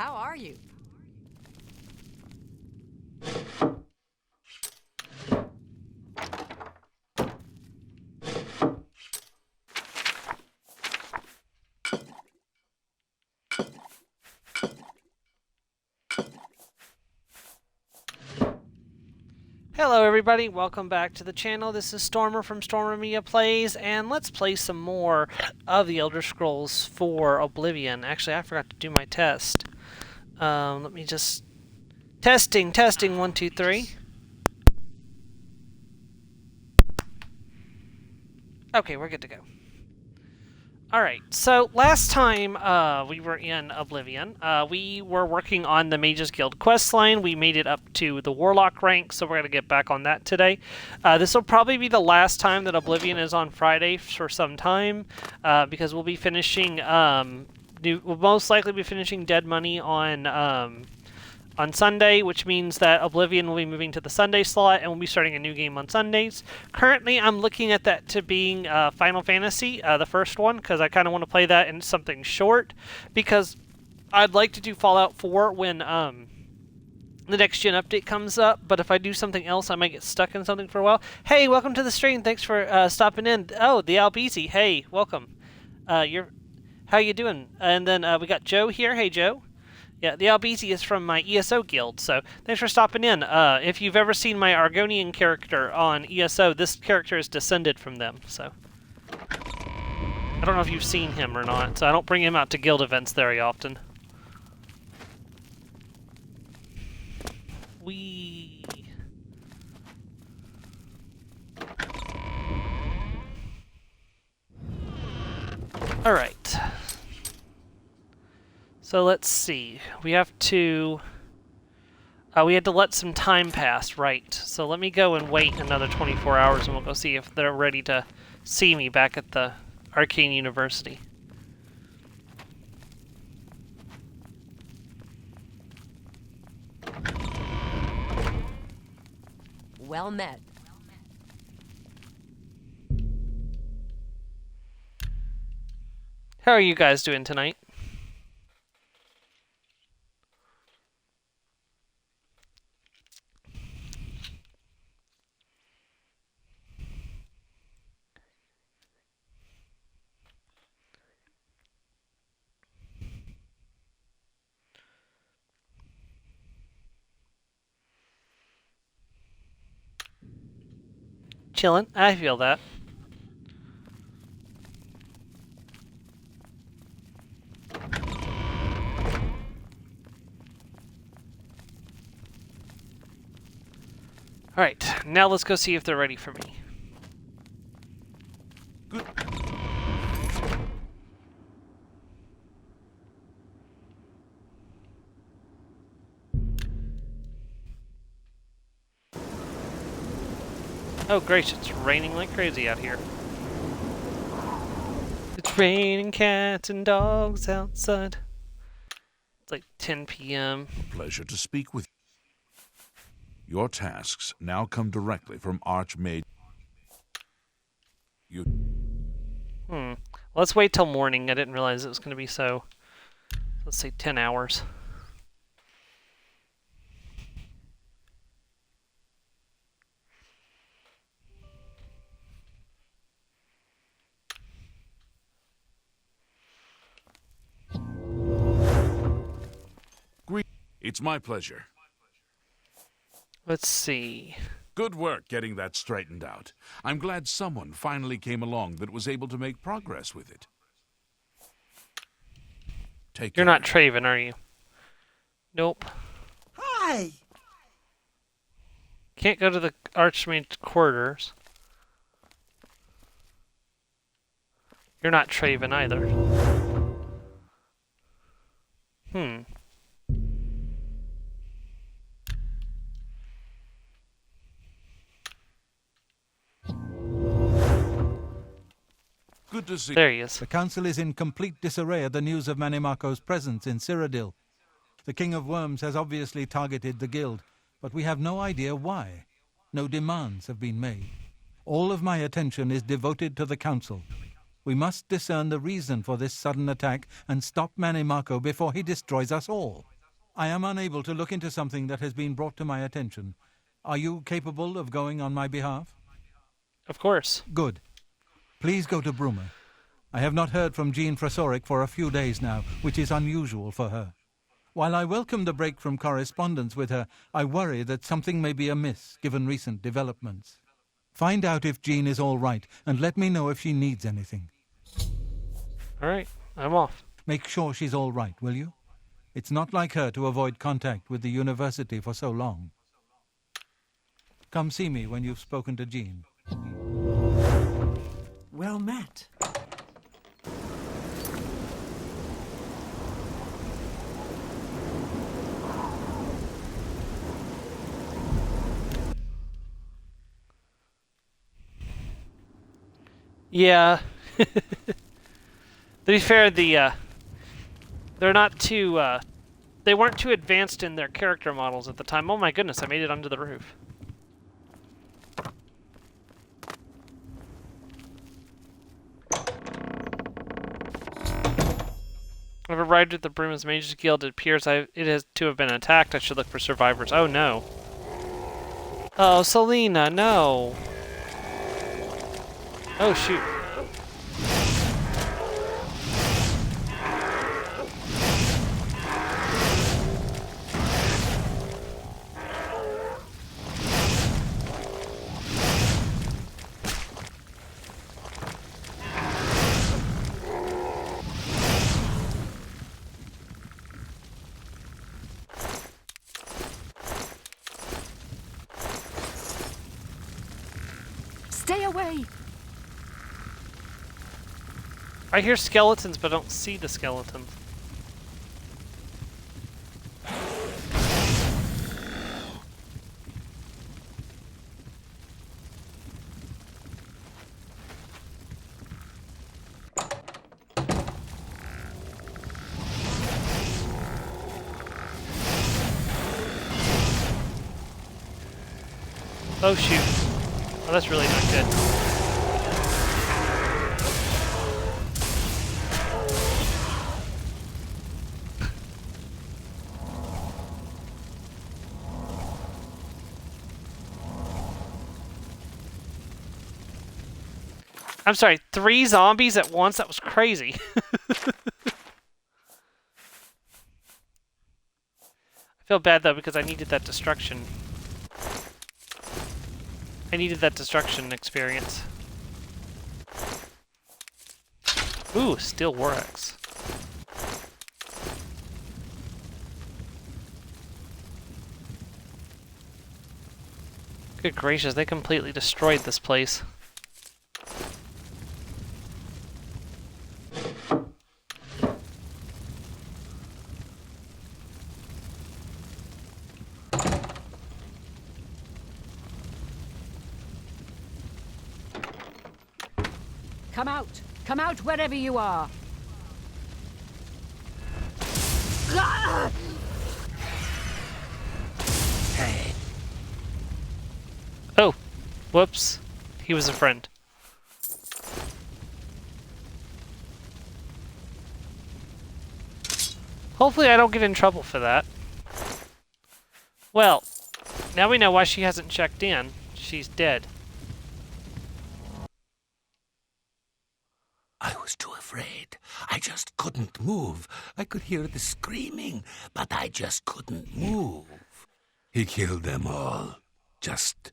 How are you? Hello everybody, welcome back to the channel. This is Stormer from Stormer Media Plays, and let's play some more of the Elder Scrolls for Oblivion. Actually, I forgot to do my test. Let me just... Testing, 1, 2, 3. Okay, we're good to go. Alright, so last time we were in Oblivion, we were working on the Mages Guild questline. We made it up to the Warlock rank, so we're going to get back on that today. This will probably be the last time that Oblivion is on Friday for some time, because we'll be finishing, we'll most likely be finishing Dead Money on Sunday, which means that Oblivion will be moving to the Sunday slot, and we'll be starting a new game on Sundays. Currently, I'm looking at that to being Final Fantasy, the first one, because I kind of want to play that in something short, because I'd like to do Fallout 4 when the next-gen update comes up, but if I do something else, I might get stuck in something for a while. Hey, welcome to the stream. Thanks for stopping in. Oh, the Albeezy. Hey, welcome. How you doing? And then we got Joe here. Hey, Joe. Yeah, the Albeezy is from my ESO guild, so thanks for stopping in. If you've ever seen my Argonian character on ESO, this character is descended from them, so... I don't know if you've seen him or not, so I don't bring him out to guild events very often. Alright. So let's see. We have to... we had to let some time pass, right. So let me go and wait another 24 hours and we'll go see if they're ready to see me back at the Arcane University. Well met. How are you guys doing tonight? Chillin'. I feel that. Alright, now let's go see if they're ready for me. Good. Oh great, it's raining like crazy out here. It's raining cats and dogs outside. It's like 10 p.m. Pleasure to speak with you. Your tasks now come directly from Archmage. Let's wait till morning. I didn't realize it was going to be so... Let's say 10 hours. It's my pleasure. Let's see. Good work getting that straightened out. I'm glad someone finally came along that was able to make progress with it. Take You're care. not Traven, are you? Nope. Hi! Can't go to the Archmage quarters. You're not Traven either. Good to see. There he is. The council is in complete disarray at the news of Manimaco's presence in Cyrodiil. The King of Worms has obviously targeted the guild, but we have no idea why. No demands have been made. All of my attention is devoted to the council. We must discern the reason for this sudden attack and stop Manimaco before he destroys us all. I am unable to look into something that has been brought to my attention. Are you capable of going on my behalf? Of course. Good. Please go to Bruma. I have not heard from Jean Frasoric for a few days now, which is unusual for her. While I welcome the break from correspondence with her, I worry that something may be amiss, given recent developments. Find out if Jean is all right, and let me know if she needs anything. All right, I'm off. Make sure she's all right, will you? It's not like her to avoid contact with the university for so long. Come see me when you've spoken to Jean. Well met. Yeah. To be fair, they're not too, they weren't too advanced in their character models at the time. Oh my goodness, I made it onto the roof. I've arrived at the Bruma's Mages Guild. It appears it has to have been attacked. I should look for survivors. Oh no. Oh, Selena, no. Oh shoot. Stay away! I hear skeletons, but I don't see the skeletons. Oh shoot. Oh, that's really not good. I'm sorry, 3 zombies at once? That was crazy. I feel bad though because I needed that destruction. I needed that destruction experience. Ooh, steel war axe. Good gracious, they completely destroyed this place. Come out! Come out wherever you are! Oh, whoops. He was a friend. Hopefully I don't get in trouble for that. Well, now we know why she hasn't checked in. She's dead. I was too afraid. I just couldn't move. I could hear the screaming, but I just couldn't move. He killed them all. Just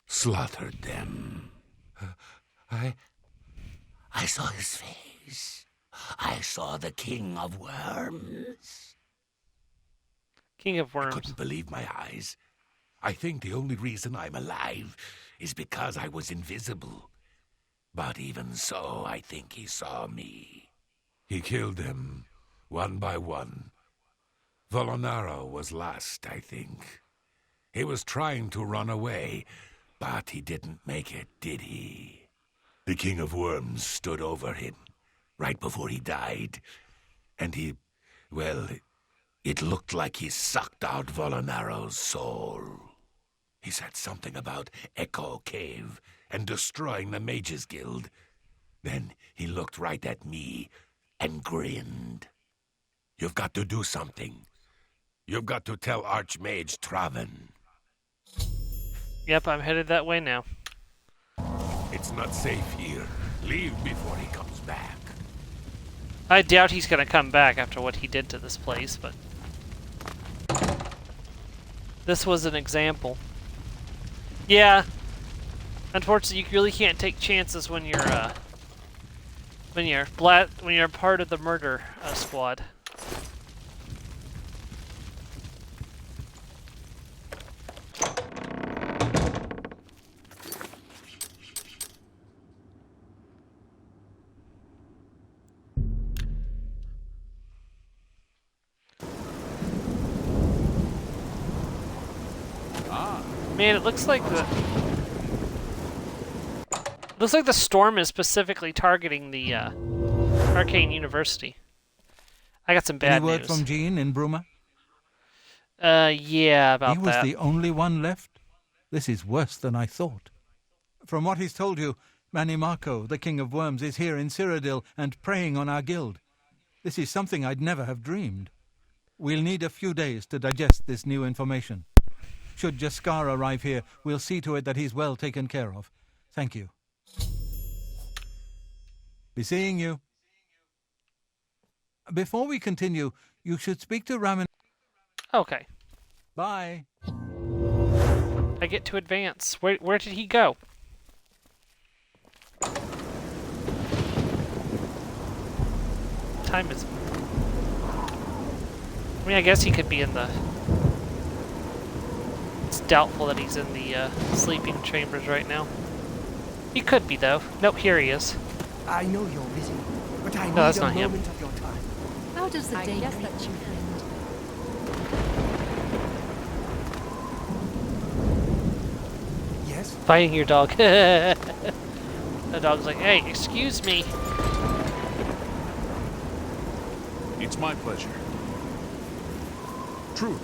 slaughtered them. I saw his face. I saw the King of Worms. King of I Worms. couldn't believe my eyes. I think the only reason I'm alive is because I was invisible. But even so, I think he saw me. He killed them, one by one. Volonaro was last, I think. He was trying to run away, but he didn't make it, did he? The King of Worms stood over him, right before he died. And it looked like he sucked out Volonaro's soul. He said something about Echo Cave and destroying the Mages Guild. Then he looked right at me and grinned. You've got to do something. You've got to tell Archmage Traven. Yep, I'm headed that way now. It's not safe here. Leave before he comes back. I doubt he's gonna come back after what he did to this place, but... this was an example. Yeah. Unfortunately, you really can't take chances when you're part of the murder squad. Man, it looks like the storm is specifically targeting the Arcane University. I got some bad Any word news. from Jean in Bruma? Yeah, about He was that. the only one left? This is worse than I thought. From what he's told you, Manimako, the King of Worms, is here in Cyrodiil and preying on our guild. This is something I'd never have dreamed. We'll need a few days to digest this new information. Should Jaskar arrive here, we'll see to it that he's well taken care of. Thank you. Be seeing you. Before we continue, you should speak to Raman. Okay. Bye. I get to advance. Where did he go? Time is... I mean, I guess he could be in the... It's doubtful that he's in the sleeping chambers right now. He could be, though. Nope, here he is. I know you're busy, but I need that's a not him. moment of your time. How does the I day guess treat that's you, friend? Yes? Fighting your dog. The dog's like, hey, excuse me. It's my pleasure. Truly,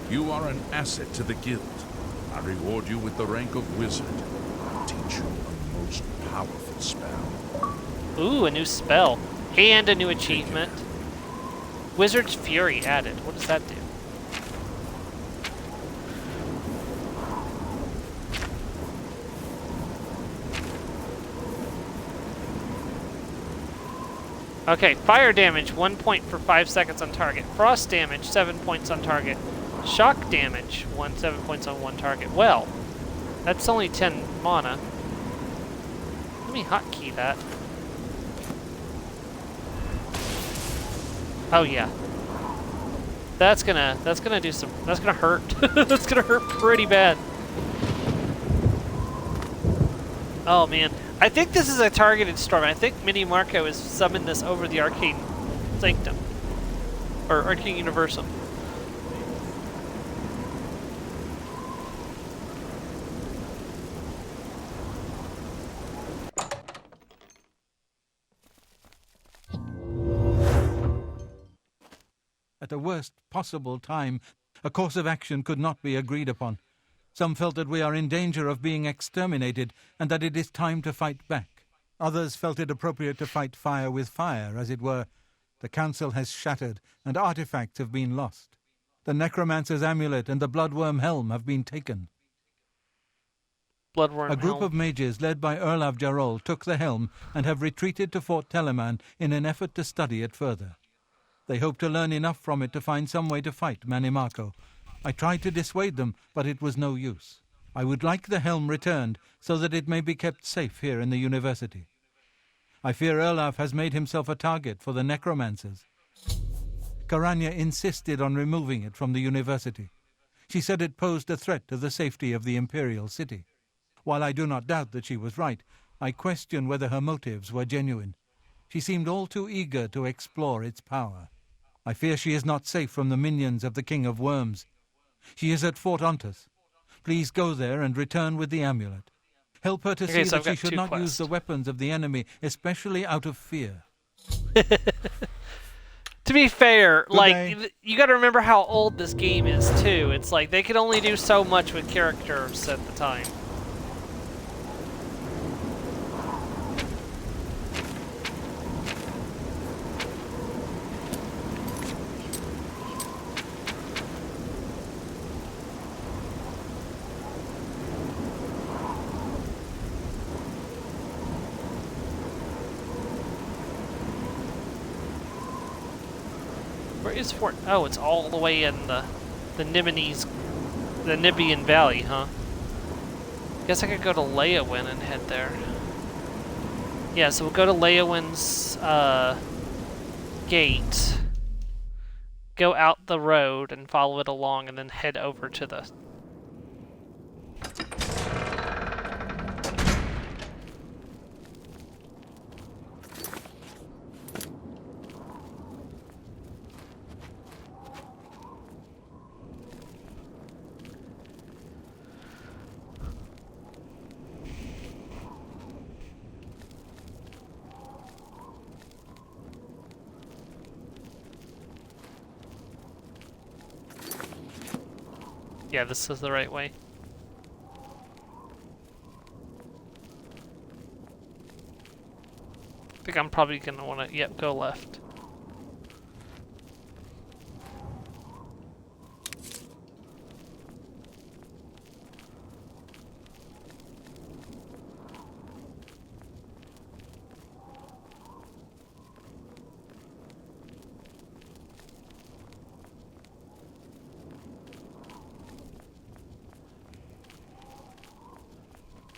you are an asset to the guild. I reward you with the rank of wizard. I'll teach you a most powerful spell. Ooh, a new spell. And a new achievement. Wizard's Fury added. What does that do? Okay, fire damage, 1 point for 5 seconds on target. Frost damage, 7 points on target. Shock damage, 7 points on one target. Well, that's only 10 mana. Let me hotkey that. Oh yeah. That's gonna do some, that's gonna hurt. That's gonna hurt pretty bad. Oh man. I think this is a targeted storm. I think Mini Marco has summoned this over the Arcane Sanctum. Or Arcane Universum. At the worst possible time, a course of action could not be agreed upon. Some felt that we are in danger of being exterminated and that it is time to fight back. Others felt it appropriate to fight fire with fire, as it were. The council has shattered and artifacts have been lost. The necromancer's amulet and the bloodworm helm have been taken. Bloodworm A group helm. of mages led by Erlav Jarol took the helm and have retreated to Fort Telemann in an effort to study it further. They hope to learn enough from it to find some way to fight Manimako. I tried to dissuade them, but it was no use. I would like the helm returned so that it may be kept safe here in the university. I fear Erlav has made himself a target for the necromancers. Karanya insisted on removing it from the university. She said it posed a threat to the safety of the imperial city. While I do not doubt that she was right, I question whether her motives were genuine. She seemed all too eager to explore its power. I fear she is not safe from the minions of the King of Worms. She is at Fort Ontus. Please go there and return with the amulet. Help her to Okay, see so that I've she got should two not use quests. the weapons of the enemy, especially out of fear. To be fair, Goodbye. like, you gotta remember how old this game is, too. It's like, they could only do so much with characters at the time. is Fort? Oh, it's all the way in the Nibian Valley, huh? Guess I could go to Leowin and head there. Yeah, so we'll go to Leowin's gate, go out the road and follow it along, and then head over to the... Yeah, this is the right way. I think I'm probably gonna wanna, yep, go left.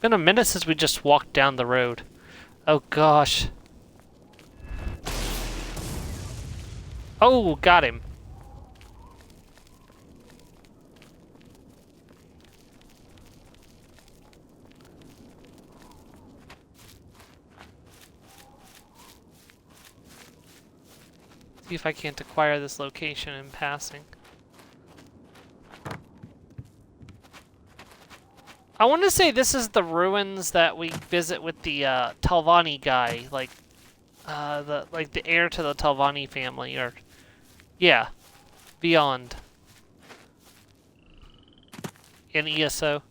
Been a minute since we just walked down the road. Oh gosh. Oh, got him. See if I can't acquire this location in passing. I want to say this is the ruins that we visit with the Talvani guy, like the heir to the Talvani family, or yeah, beyond in ESO.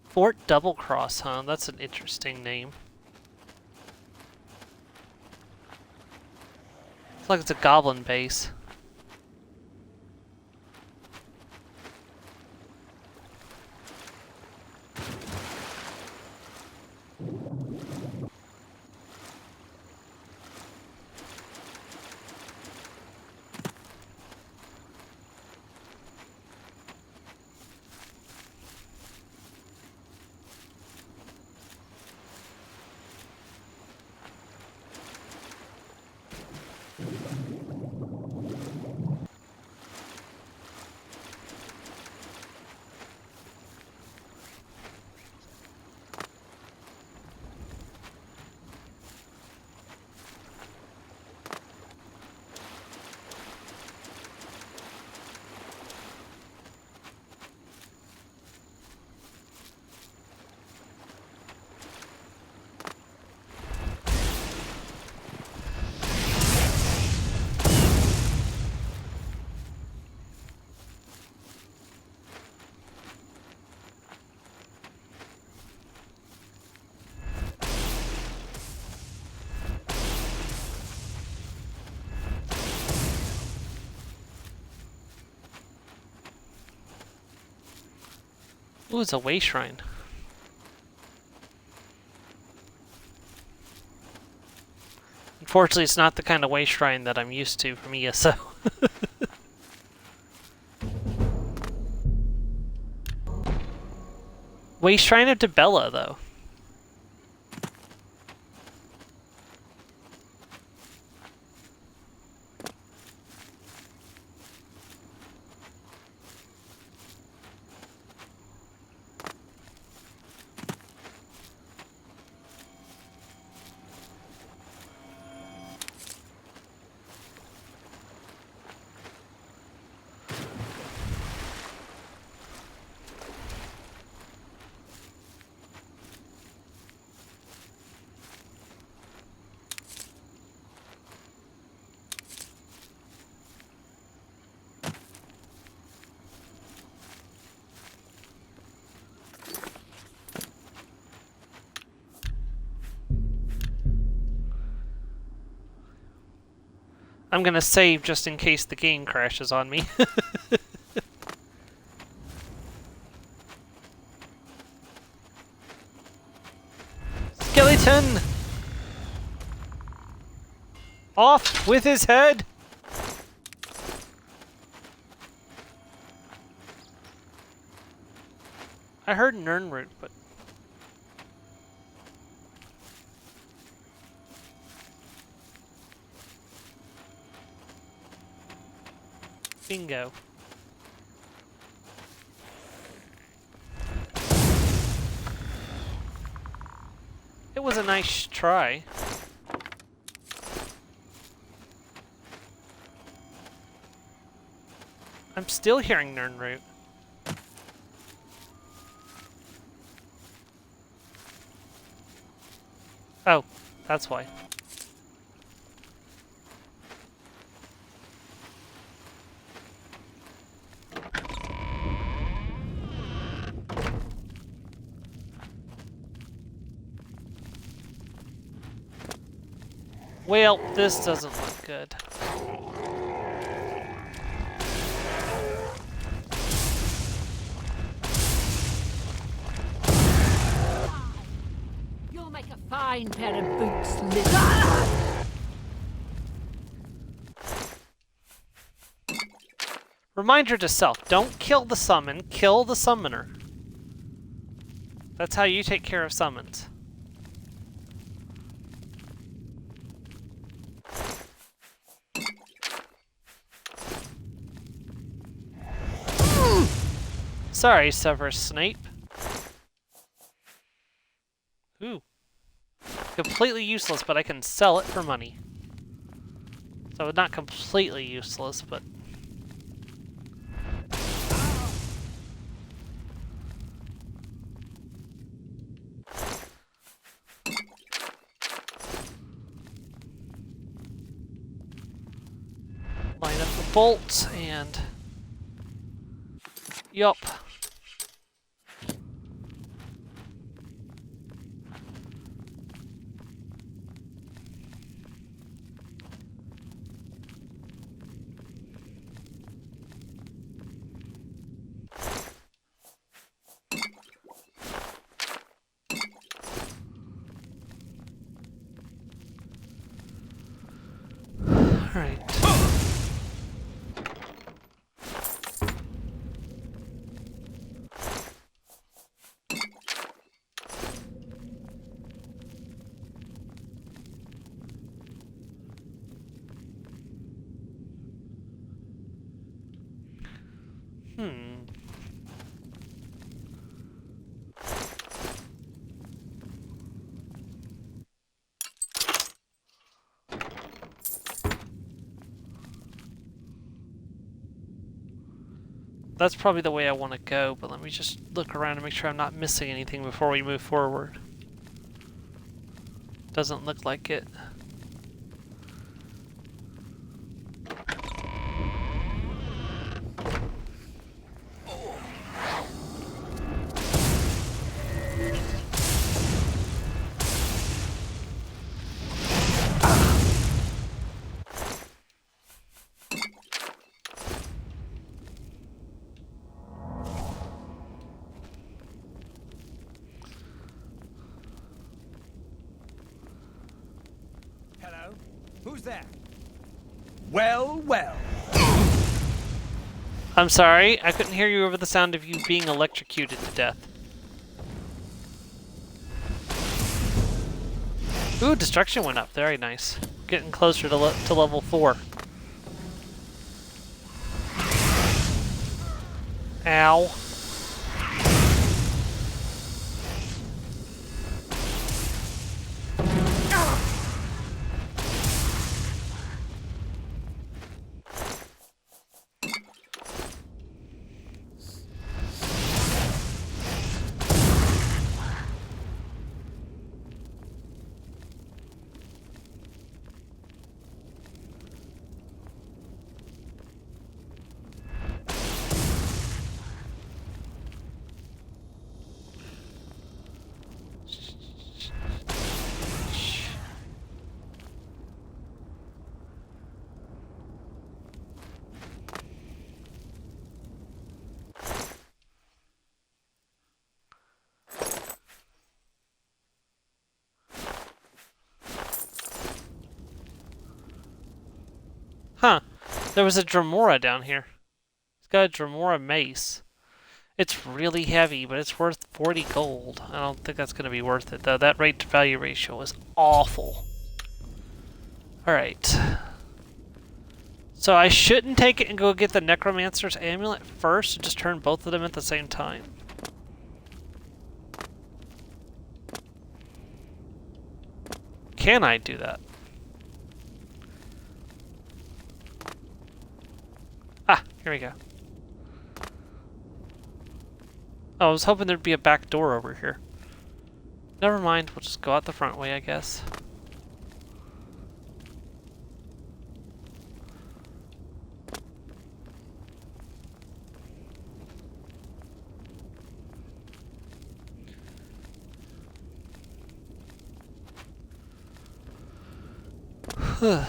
Fort Double Cross, huh? That's an interesting name. It's like it's a goblin base. Ooh, it's a way shrine. Unfortunately, it's not the kind of way shrine that I'm used to from ESO. Way shrine of Debella, though. I'm gonna save just in case the game crashes on me. Skeleton! Off with his head! I heard Nernroot, but... Bingo. It was a nice try. I'm still hearing Nernroot. Oh, that's why. Well, this doesn't look good. You'll make a fine pair of boots, Liz. Reminder to self, don't kill the summon, kill the summoner. That's how you take care of summons. Sorry, Severus Snape. Ooh. Completely useless, but I can sell it for money. So not completely useless, but... line up the bolts and... Yup. Alright. That's probably the way I want to go, but let me just look around and make sure I'm not missing anything before we move forward. Doesn't look like it. Hello? Who's there? Well, well. I'm sorry, I couldn't hear you over the sound of you being electrocuted to death. Ooh, destruction went up. Very nice. Getting closer to level 4. Ow. Huh. There was a Dremora down here. It's got a Dremora mace. It's really heavy, but it's worth 40 gold. I don't think that's going to be worth it, though. That rate to value ratio is awful. Alright. So I shouldn't take it and go get the Necromancer's Amulet first and just turn both of them at the same time. Can I do that? Ah, here we go. Oh, I was hoping there'd be a back door over here. Never mind, we'll just go out the front way, I guess. Ugh.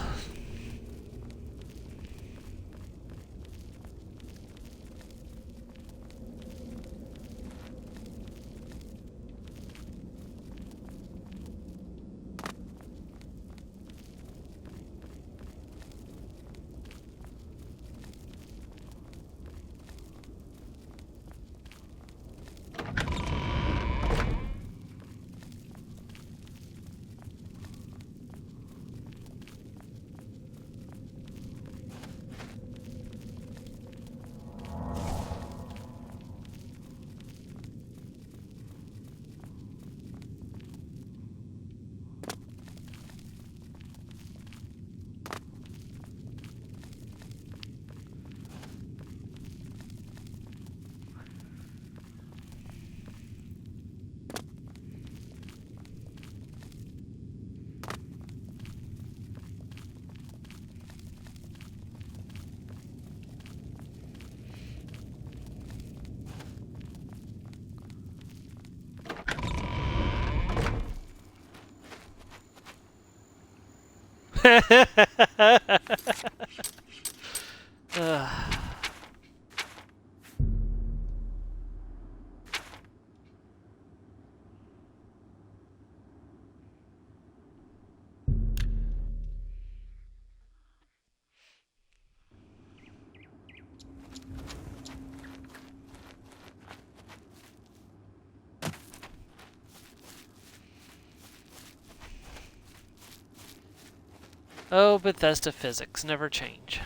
Oh, Bethesda physics never change.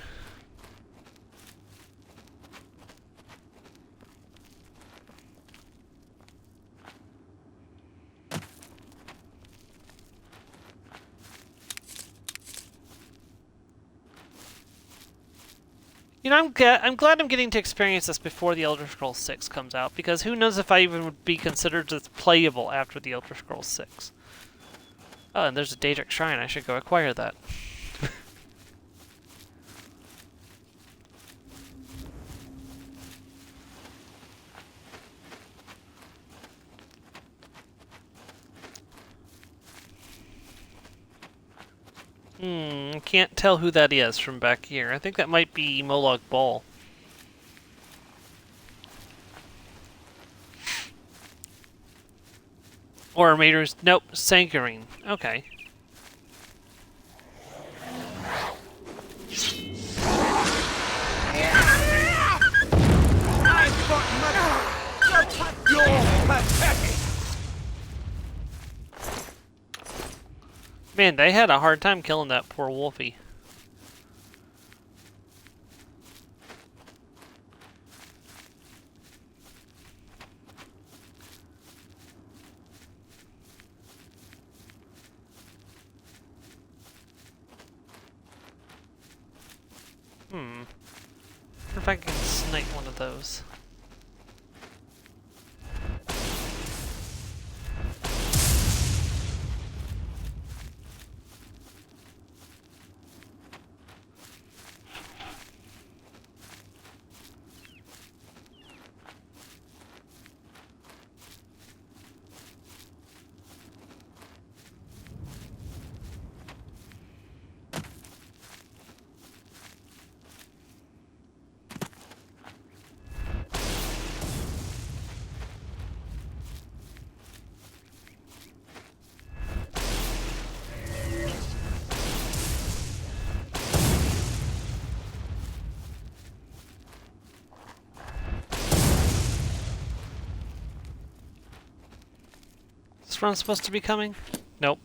You know, I'm glad I'm getting to experience this before the Elder Scrolls 6 comes out, because who knows if I even would be considered as playable after the Elder Scrolls 6. Oh, and there's a Daedric Shrine. I should go acquire that. Can't tell who that is from back here. I think that might be Molag Bal. Or Mater's... Nope, Sangarine. Okay. Man, they had a hard time killing that poor Wolfie. I wonder if I can snipe one of those. next run supposed to be coming? Nope.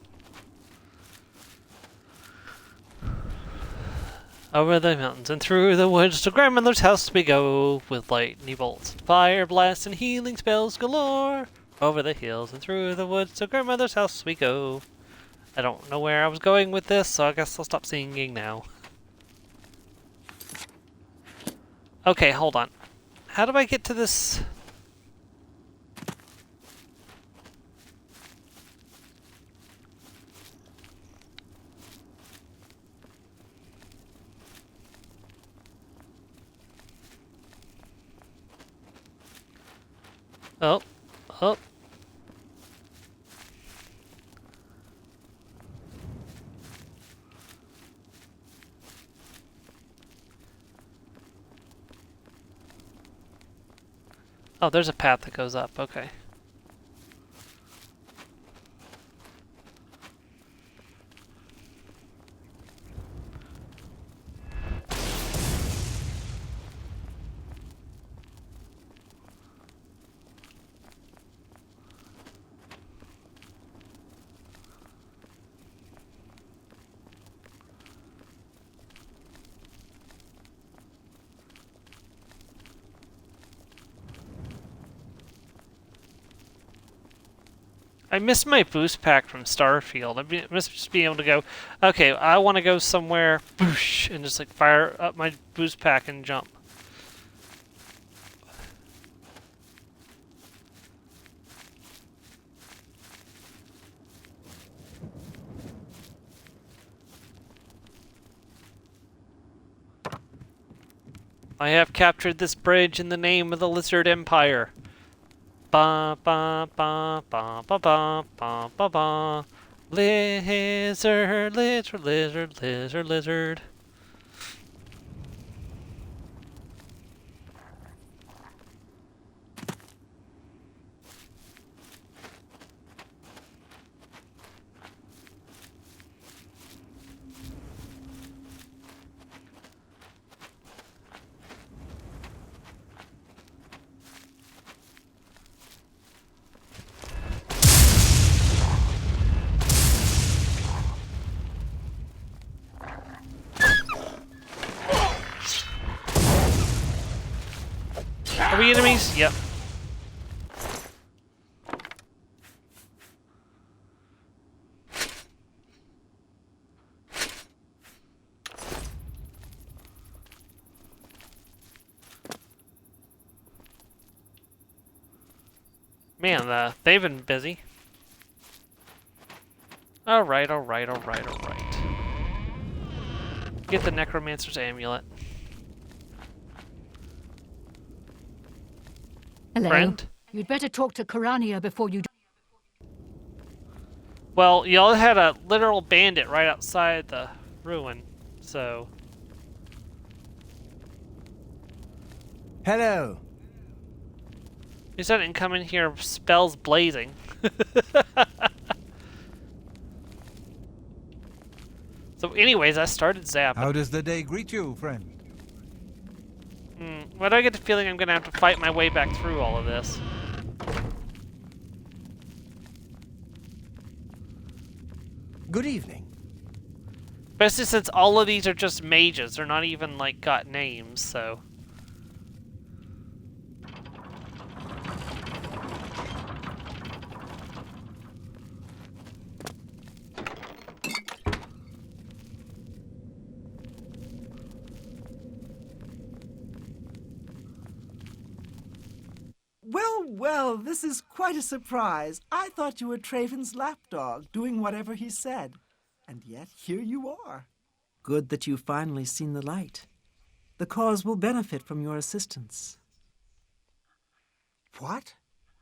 Over the mountains and through the woods to grandmother's house we go, with lightning bolts, fire blasts, and healing spells galore. Over the hills and through the woods to grandmother's house we go. I don't know where I was going with this, so I guess I'll stop singing now. Okay, hold on. How do I get to this? Oh, oh. Oh, there's a path that goes up, okay. I missed my boost pack from Starfield. I must just be able to go, okay, I want to go somewhere, boosh, and just like fire up my boost pack and jump. I have captured this bridge in the name of the Lizard Empire. Ba ba ba ba ba ba ba ba ba. Lizard, lizard, lizard, lizard, lizard. Are we enemies? Yep. Man, they've been busy. Alright, alright, alright, alright. Get the Necromancer's Amulet. Hello. Friend? You'd better talk to Karania before you do. Well, y'all had a literal bandit right outside the ruin, so... Hello. You said I didn't come in here spells blazing. So anyways, I started zapping. How does the day greet you, friend? Why do I get the feeling I'm gonna have to fight my way back through all of this? Good evening. Especially since all of these are just mages. They're not even, like, got names, so... Well, this is quite a surprise. I thought you were Traven's lapdog, doing whatever he said. And yet, here you are. Good that you've finally seen the light. The cause will benefit from your assistance. What?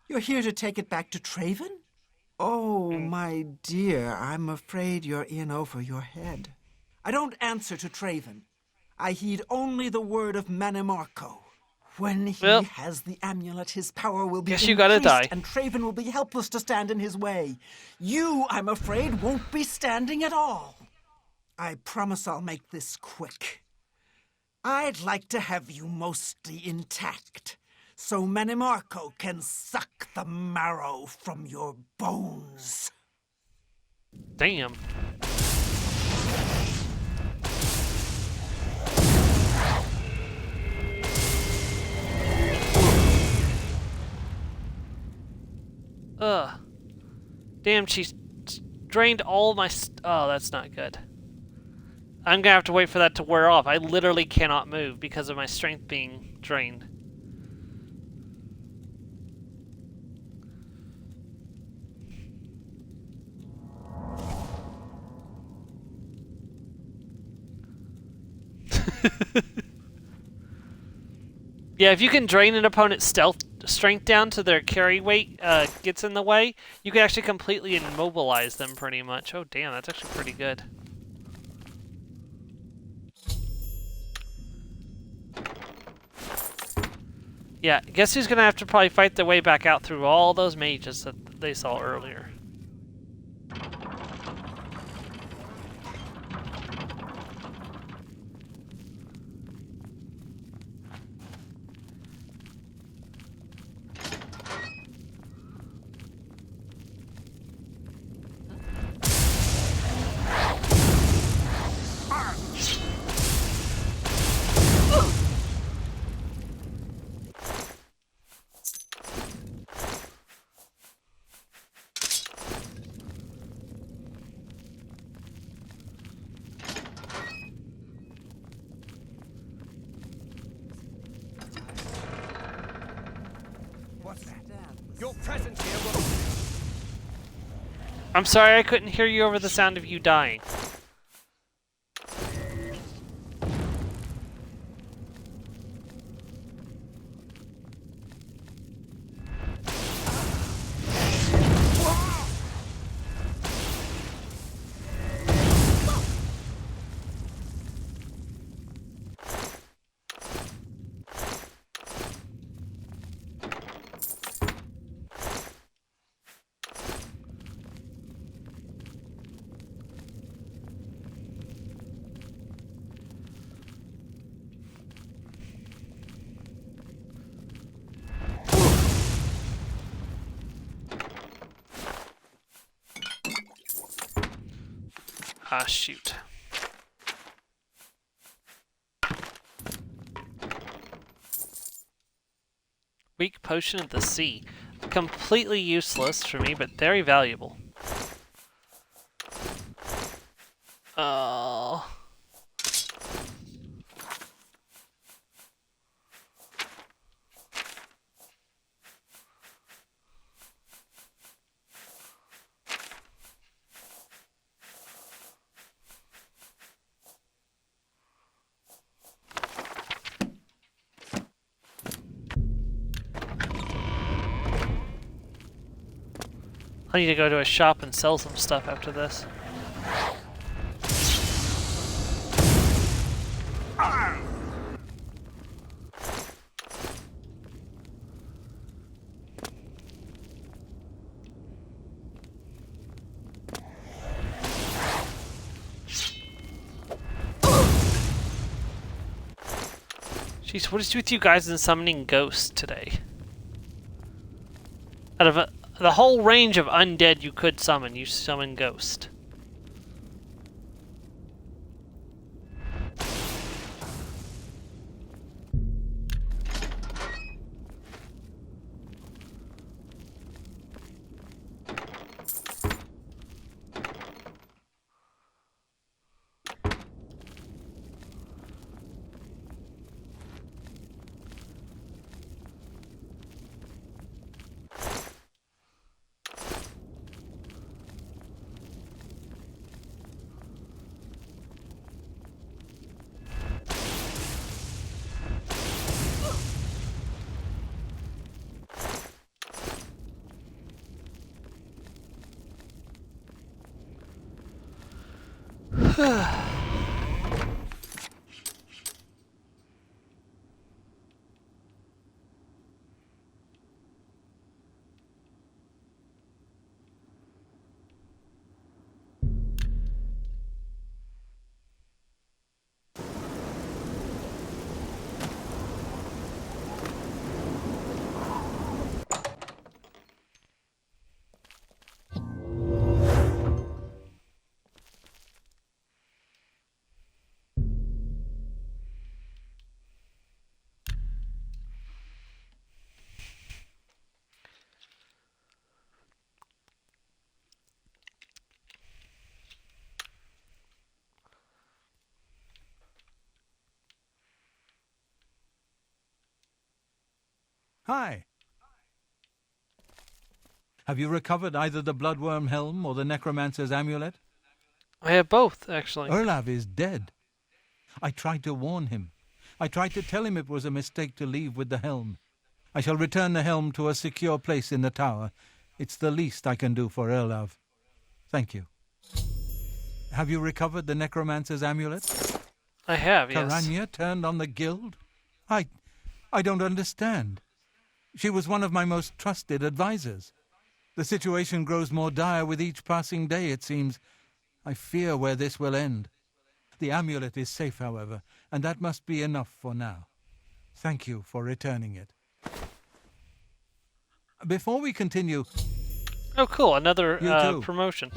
You're here to take it back to Traven? Oh, my dear, I'm afraid you're in over your head. I don't answer to Traven. I heed only the word of Manimarco. When he has the amulet, his power will be Guess increased, you gotta die. and Traven will be helpless to stand in his way. You, I'm afraid, won't be standing at all. I promise I'll make this quick. I'd like to have you mostly intact, so Manimarco can suck the marrow from your bones. Damn. Ugh. Damn, she's drained all my oh, that's not good. I'm gonna have to wait for that to wear off. I literally cannot move because of my strength being drained. Yeah, if you can drain an opponent's stealth strength down to their carry weight gets in the way, you can actually completely immobilize them pretty much. Oh damn, that's actually pretty good. Yeah, guess who's gonna have to probably fight their way back out through all those mages that they saw earlier. What's that? Your presence here will... I'm sorry I couldn't hear you over the sound of you dying. Ah, shoot. Weak Potion of the Sea. Completely useless for me, but very valuable. Oh. I need to go to a shop and sell some stuff after this. Jeez, what is with you guys in summoning ghosts today? Out of the whole range of undead you could summon, you summon ghost. Hi. Have you recovered either the Bloodworm Helm or the Necromancer's Amulet? I have both, actually. Erlav is dead. I tried to warn him. I tried to tell him it was a mistake to leave with the helm. I shall return the helm to a secure place in the tower. It's the least I can do for Erlav. Thank you. Have you recovered the Necromancer's Amulet? I have, yes. Karanya turned on the guild? I don't understand. She was one of my most trusted advisors. The situation grows more dire with each passing day, it seems. I fear where this will end. The amulet is safe, however, and that must be enough for now. Thank you for returning it. Before we continue... Oh, cool. Another You too. promotion.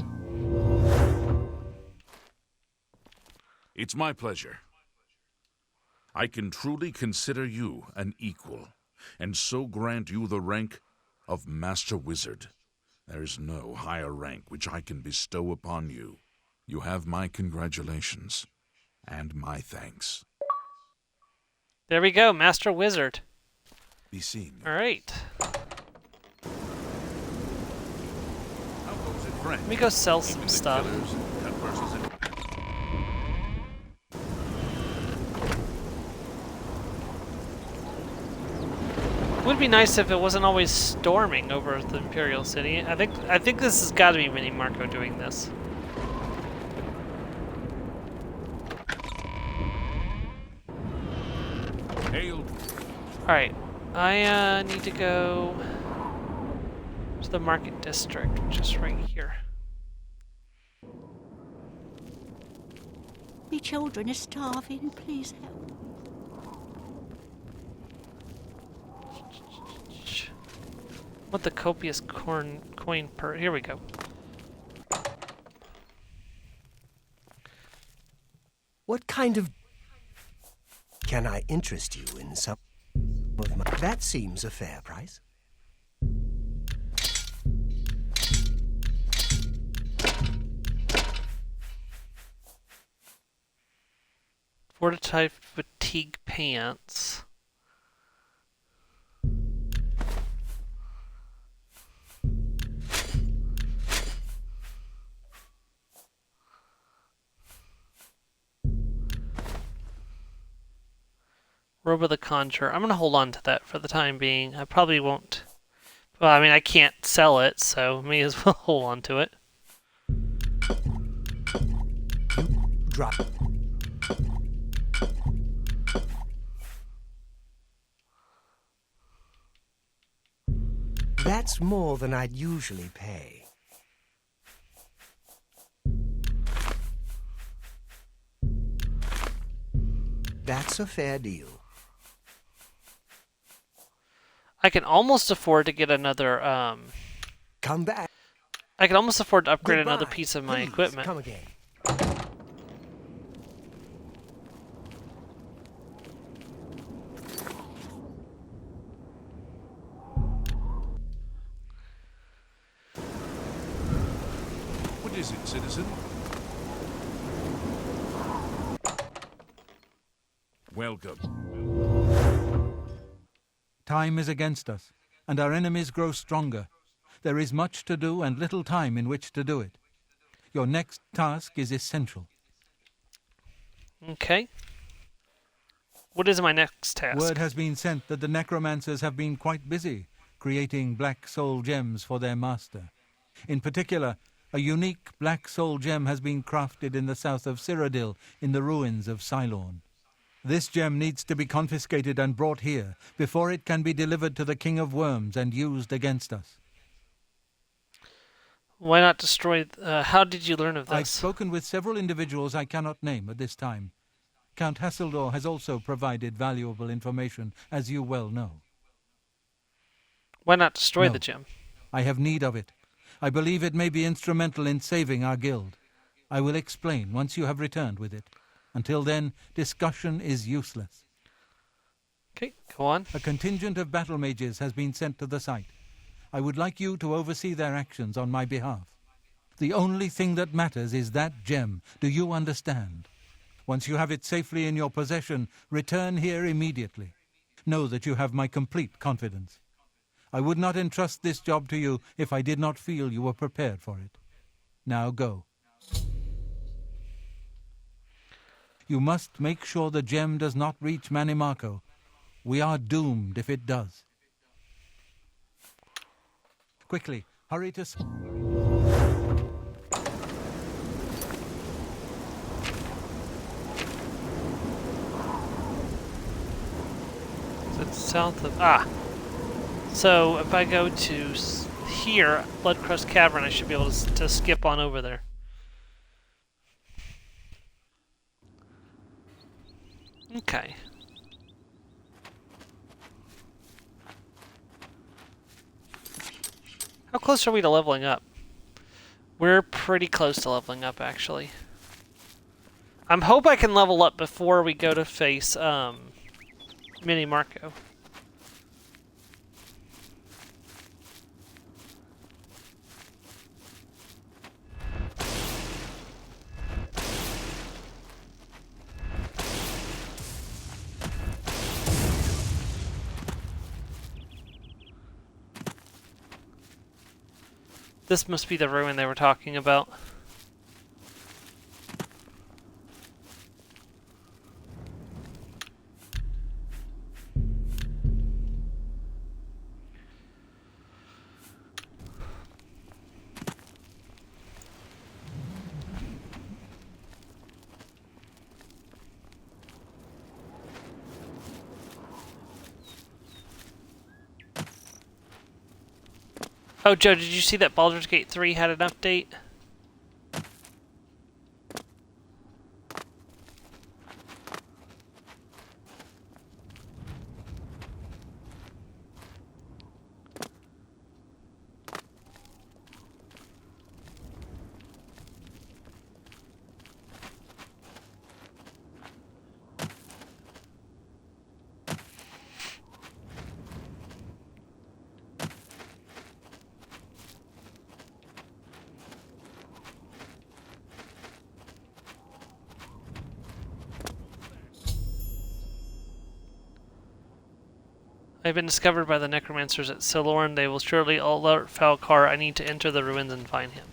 It's my pleasure. I can truly consider you an equal, and so grant you the rank of Master Wizard. There is no higher rank which I can bestow upon you. You have my congratulations, and my thanks. There we go, Master Wizard. Be seeing you. All right. How goes it, friend? Let me go sell some Keeping the stuff. killers and cut versus it. Would be nice if it wasn't always storming over the Imperial City. I think this has got to be Mini Marco doing this. Hail. Alright, I need to go to the Market District, which is right here. Me children are starving. Please help. What the copious coin per... Here we go. What kind of... Can I interest you in some of my... That seems a fair price. Fortified fatigue pants. Robe of the Conjurer. I'm going to hold on to that for the time being. I probably won't... Well, I mean, I can't sell it, so may as well hold on to it. Drop. That's more than I'd usually pay. That's a fair deal. I can almost afford to get another, Come back. I can almost afford to upgrade another Goodbye. piece of my Please, equipment. Come again. What is it, citizen? Welcome. Time is against us, and our enemies grow stronger. There is much to do and little time in which to do it. Your next task is essential. Okay. What is my next task? Word has been sent that the necromancers have been quite busy creating black soul gems for their master. In particular, a unique black soul gem has been crafted in the south of Cyrodiil in the ruins of Cylorn. This gem needs to be confiscated and brought here before it can be delivered to the King of Worms and used against us. Why not destroy... how did you learn of this? I've spoken with several individuals I cannot name at this time. Count Hasseldor has also provided valuable information, as you well know. Why not destroy No. the gem? I have need of it. I believe it may be instrumental in saving our guild. I will explain once you have returned with it. Until then, discussion is useless. Okay, go on. A contingent of battle mages has been sent to the site. I would like you to oversee their actions on my behalf. The only thing that matters is that gem. Do you understand? Once you have it safely in your possession, return here immediately. Know that you have my complete confidence. I would not entrust this job to you if I did not feel you were prepared for it. Now go. You must make sure the gem does not reach Manimako. We are doomed if it does. Quickly, hurry to... Is it south of... Ah! So, if I go to here, Bloodcrust Cavern, I should be able to skip on over there. Okay. How close are we to leveling up? We're pretty close to leveling up, actually. I hope I can level up before we go to face, Mini Marco. This must be the ruin they were talking about. Oh, Joe, did you see that Baldur's Gate 3 had an update? I've been discovered by the necromancers at Silorn. They will surely alert Falcar. I need to enter the ruins and find him.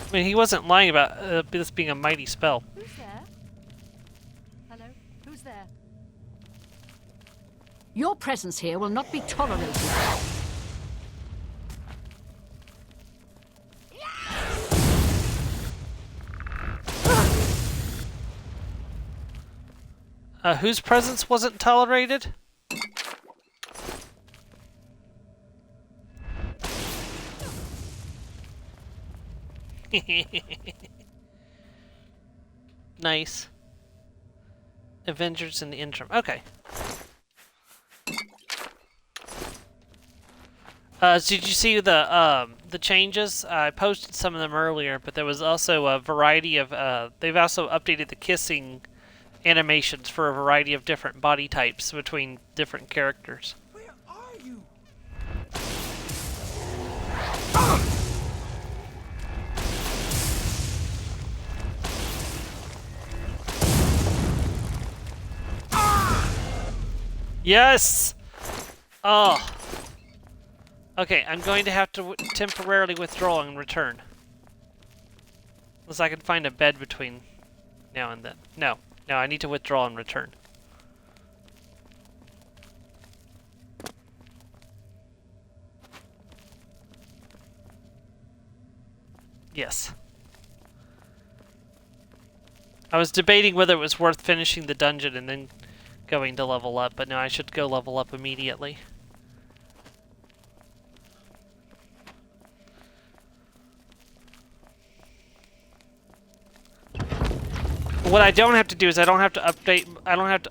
I mean, he wasn't lying about this being a mighty spell. Who's there? Hello? Who's there? Your presence here will not be tolerated. Whose presence wasn't tolerated? Nice. Avengers in the interim. Okay. Did you see the changes? I posted some of them earlier, but there was also a variety of they've also updated the kissing animations for a variety of different body types between different characters. Where are you? Yes! Oh. Okay, I'm going to have to temporarily withdraw and return. Unless I can find a bed between now and then. No, I need to withdraw and return. Yes. I was debating whether it was worth finishing the dungeon and then going to level up, but no, I should go level up immediately. what I don't have to do is I don't have to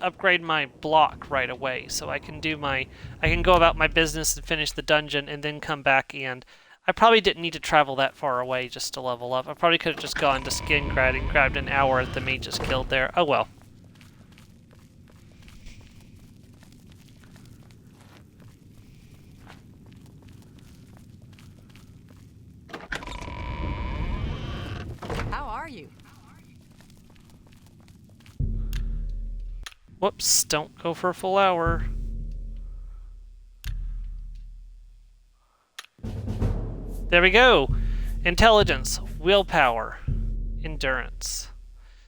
upgrade my block right away. So I can go about my business and finish the dungeon and then come back, and I probably didn't need to travel that far away just to level up. I probably could have just gone to Skingrad and grabbed an hour at the Mage's Guild there. Oh well. How are you? Whoops, don't go for a full hour. There we go. Intelligence, willpower, endurance.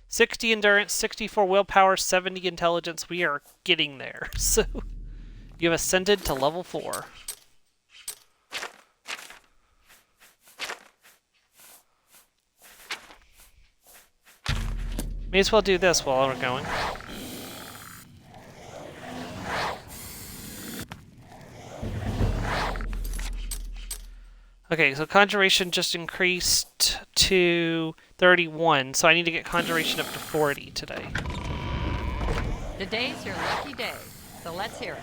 60 endurance, 64 willpower, 70 intelligence. We are getting there. So you have ascended to level 4. May as well do this while we're going. Okay, so Conjuration just increased to 31, so I need to get Conjuration up to 40 today. Today's your lucky day, so let's hear it.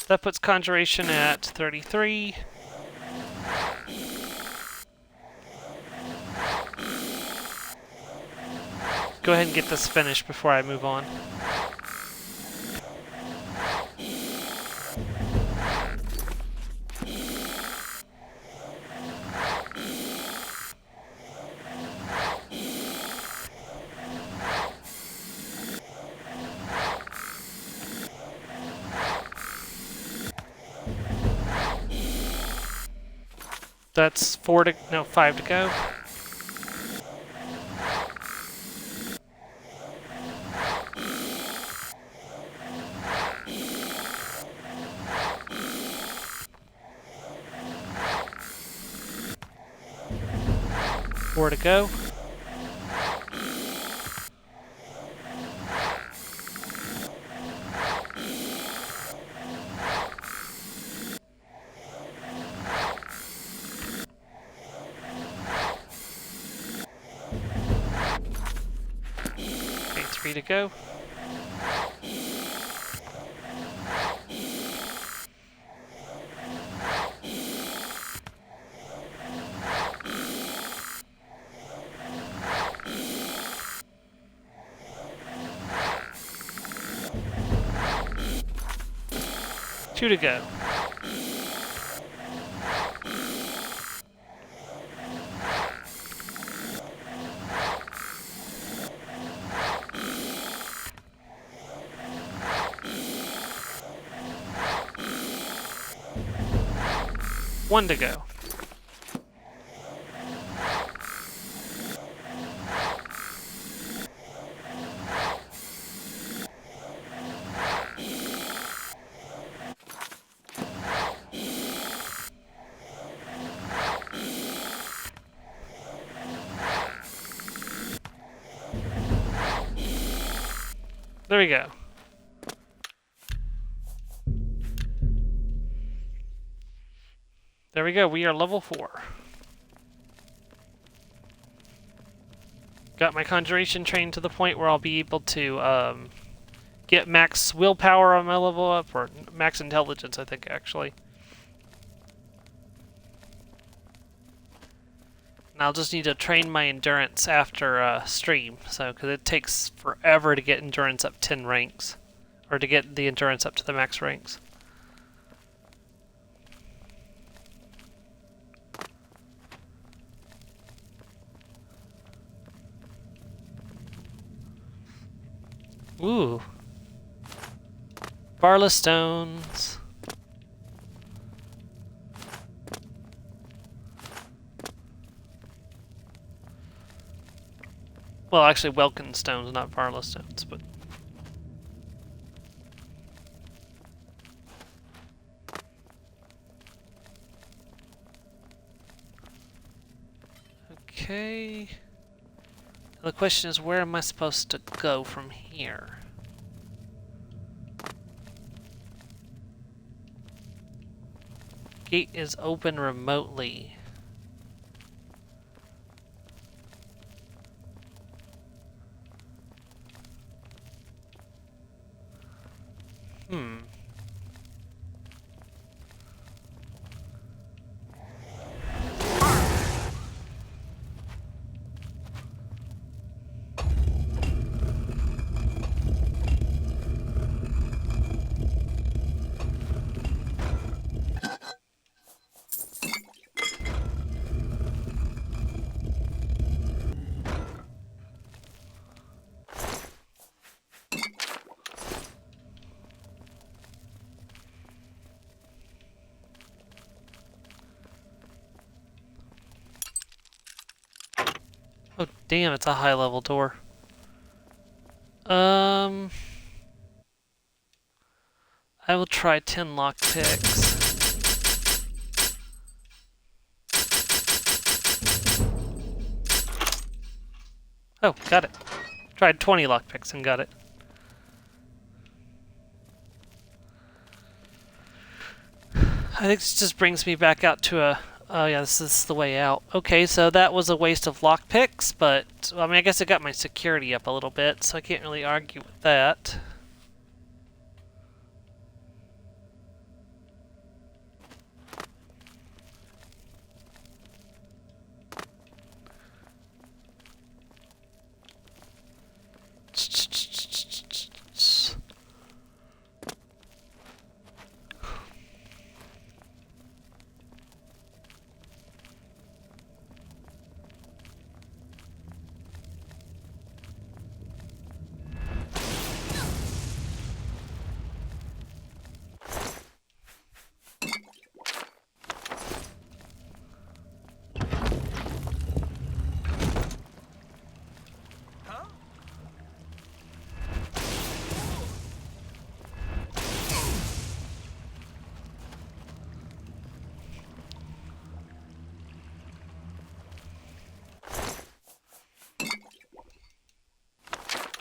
That puts Conjuration at 33. Go ahead and get this finished before I move on. That's 5 to go. Four to go. Okay, 3 to go. Two to go. One to go. There we go. There we go. We are level 4. Got my Conjuration trained to the point where I'll be able to get max willpower on my level up, or max intelligence, I think, actually. And I'll just need to train my endurance after stream, so because it takes forever to get endurance up 10 ranks, or to get the endurance up to the max ranks. Ooh. Barla stones. Well, actually, Welkin stones, not Varla stones, but. Okay. The question is, where am I supposed to go from here? Gate is open remotely. Oh, damn, it's a high-level door. I will try 10 lockpicks. Oh, got it. Tried 20 lockpicks and got it. I think this just brings me back out to a... Oh yeah, this is the way out. Okay, so that was a waste of lockpicks, but... I mean, I guess it got my security up a little bit, so I can't really argue with that.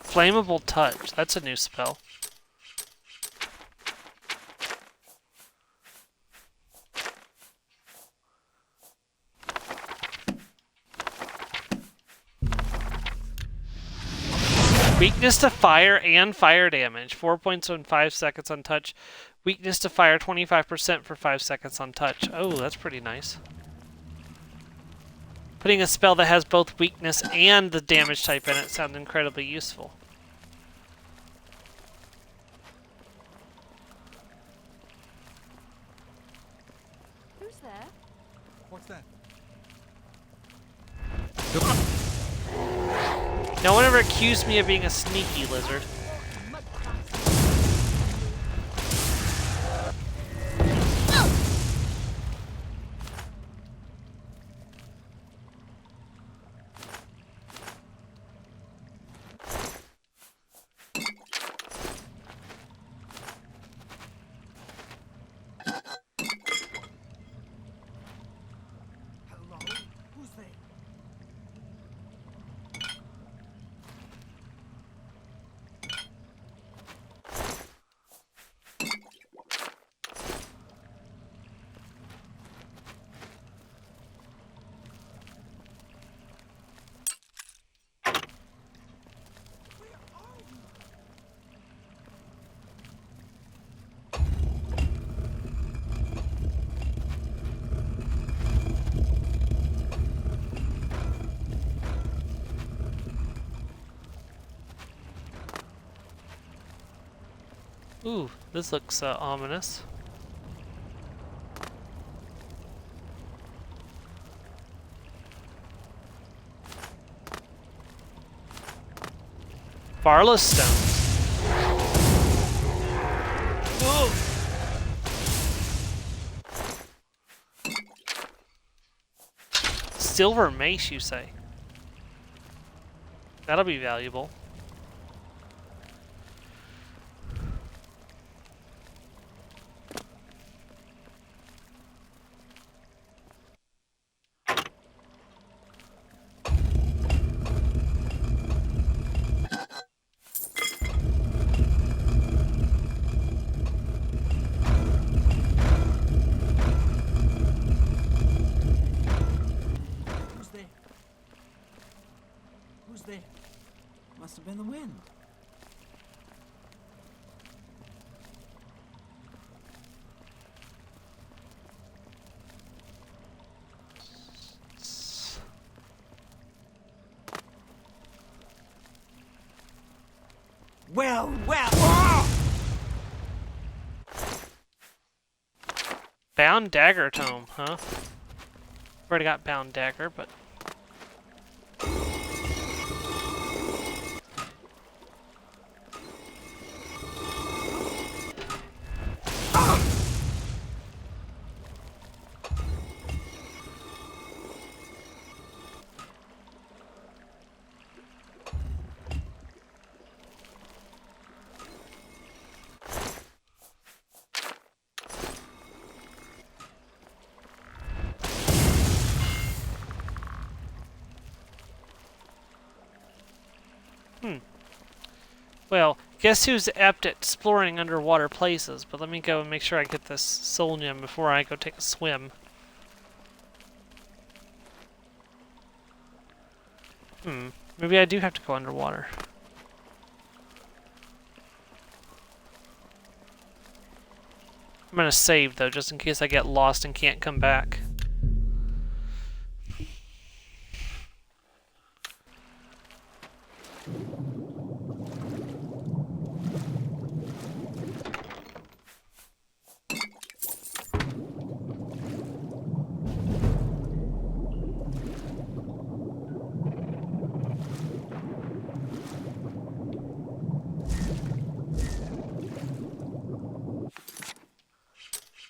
Flammable touch. That's a new spell. Weakness to fire and fire damage. 4 points on 5 seconds on touch. Weakness to fire 25% for 5 seconds on touch. Oh, that's pretty nice. Putting a spell that has both weakness and the damage type in it sounds incredibly useful. Who's there? What's that? No one ever accused me of being a sneaky lizard. Ooh, this looks ominous. Varla stones. Ooh. Silver mace, you say? That'll be valuable. Who's there? Who's there? Must have been the wind. Well, well. Bound dagger tome, huh? Already got bound dagger, but well, guess who's apt at exploring underwater places? But let me go and make sure I get this soul gem before I go take a swim. Maybe I do have to go underwater. I'm gonna save though, just in case I get lost and can't come back.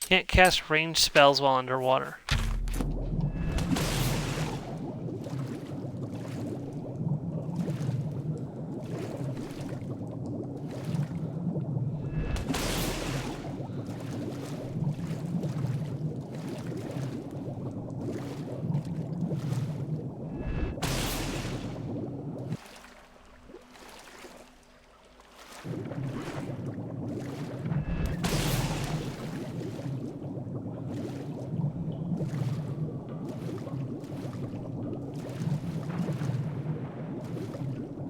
Can't cast ranged spells while underwater.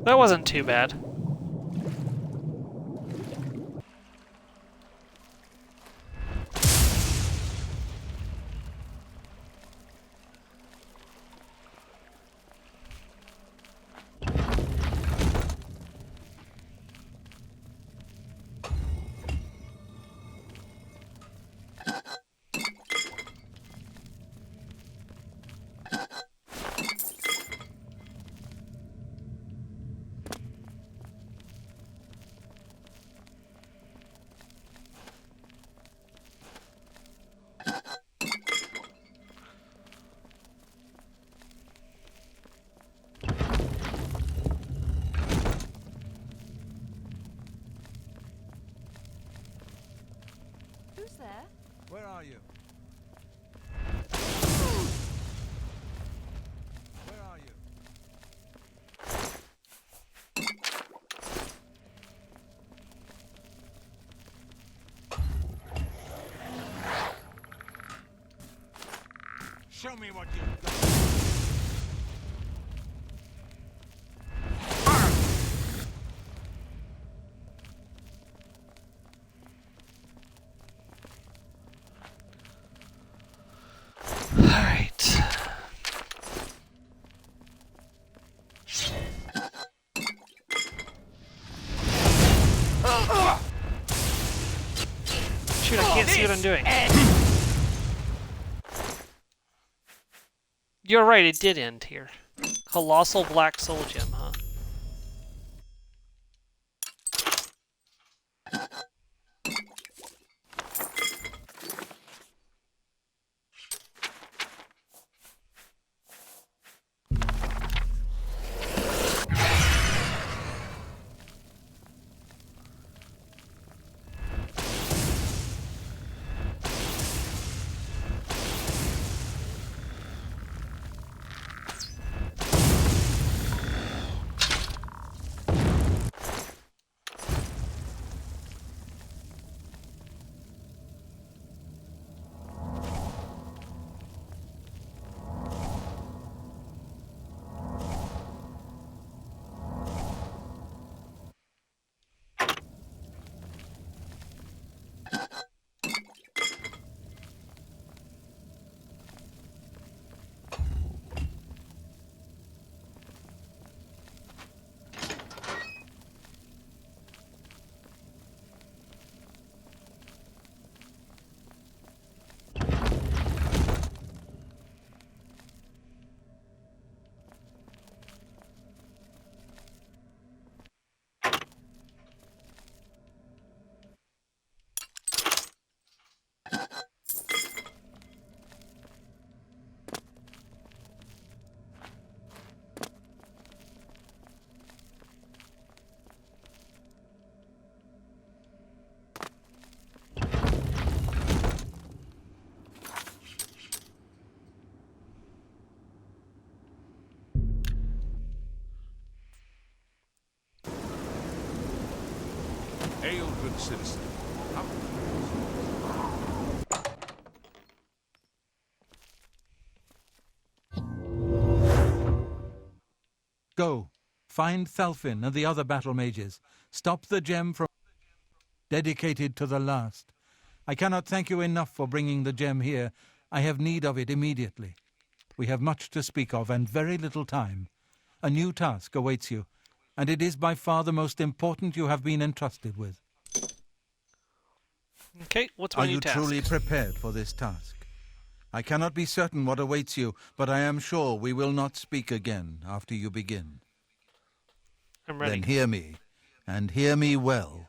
That wasn't too bad. Who's there? Where are you? Where are you? Show me what you've got. Alright. Shoot, I can't see what I'm doing. You're right, it did end here. Colossal Black Soul Gem, huh? citizen. How Go. Find Thalfin and the other battle mages. Stop the gem from... Dedicated to the last. I cannot thank you enough for bringing the gem here. I have need of it immediately. We have much to speak of and very little time. A new task awaits you, and it is by far the most important you have been entrusted with. Okay, what's my Are new you task? truly prepared for this task? I cannot be certain what awaits you, but I am sure we will not speak again after you begin. I'm ready. Then hear me, and hear me well.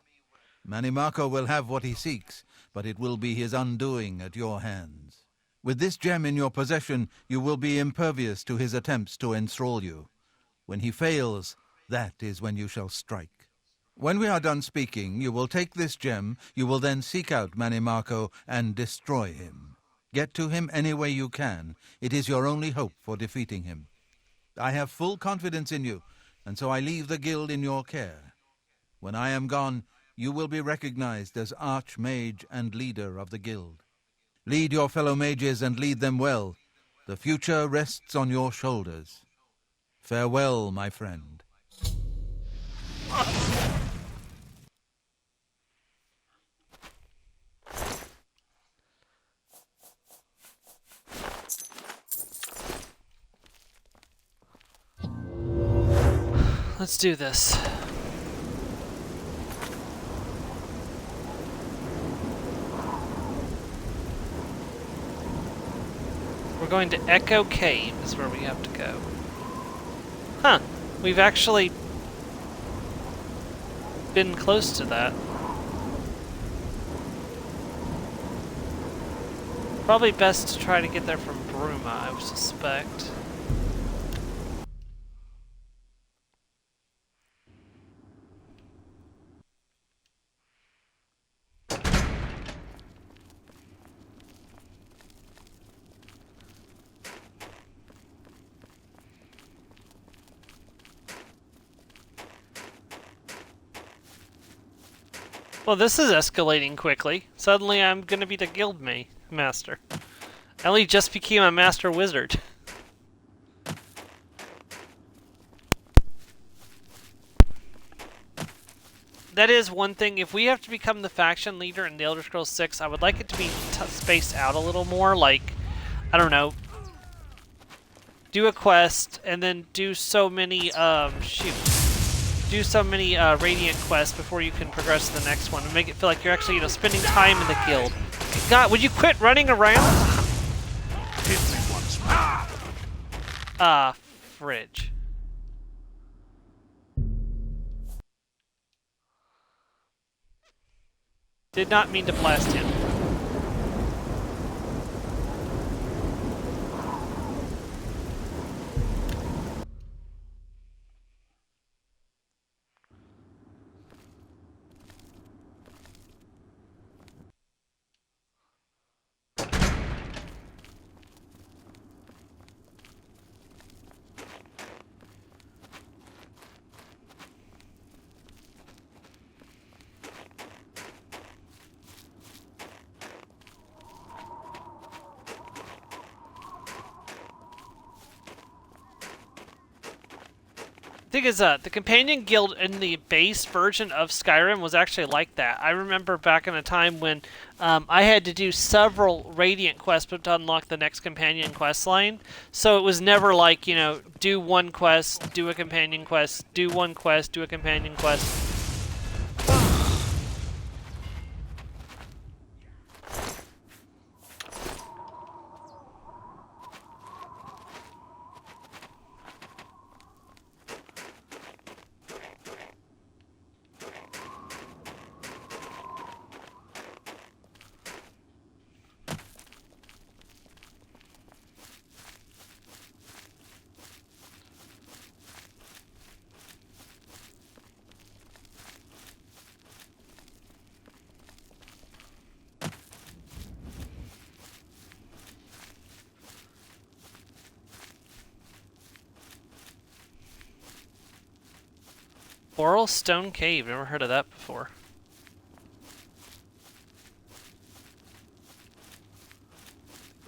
Manimako will have what he seeks, but it will be his undoing at your hands. With this gem in your possession, you will be impervious to his attempts to enthrall you. When he fails, that is when you shall strike. When we are done speaking, you will take this gem, you will then seek out Manimako and destroy him. Get to him any way you can. It is your only hope for defeating him. I have full confidence in you, and so I leave the guild in your care. When I am gone, you will be recognized as Archmage and leader of the guild. Lead your fellow mages and lead them well. The future rests on your shoulders. Farewell, my friend. Let's do this. We're going to Echo Cave is where we have to go. Huh. We've actually been close to that. Probably best to try to get there from Bruma, I would suspect. Well, this is escalating quickly. Suddenly I'm gonna be the guild master. I only just became a master wizard. That is one thing. If we have to become the faction leader in The Elder Scrolls 6, I would like it to be spaced out a little more. Like, I don't know, do a quest and then do so many, do so many Radiant quests before you can progress to the next one and make it feel like you're actually, spending time in the guild. God, would you quit running around? hit me once more? Fridge. Did not mean to blast him. Thing is, the companion guild in the base version of Skyrim was actually like that. I remember back in a time when I had to do several Radiant quests to unlock the next companion quest line. So it was never like, do one quest, do a companion quest, do one quest, do a companion quest. Oral Stone Cave, never heard of that before.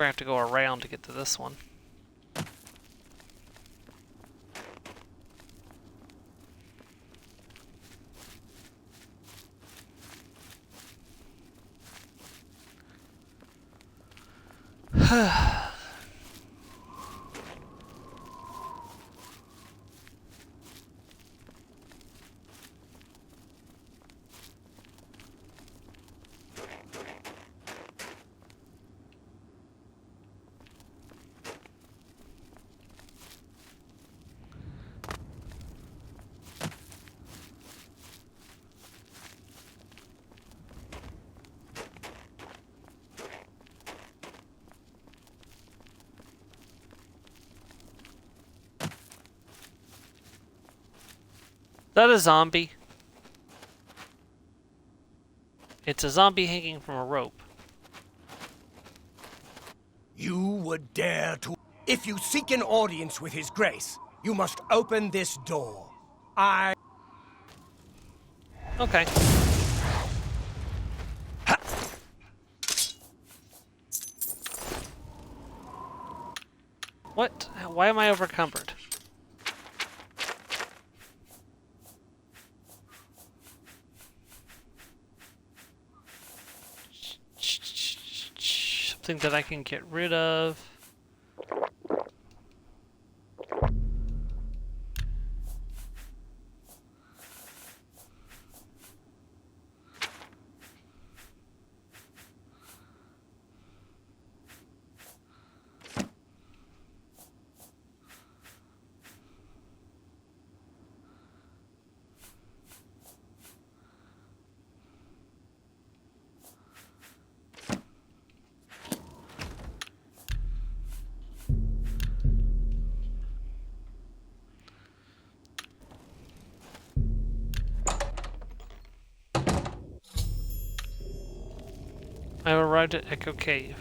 gonna have to go around to get to this one. Is that a zombie? It's a zombie hanging from a rope. You would dare to... If you seek an audience with His Grace, you must open this door. Okay. What? Why am I overcumbered? Something that I can get rid of. I've arrived at Echo Cave.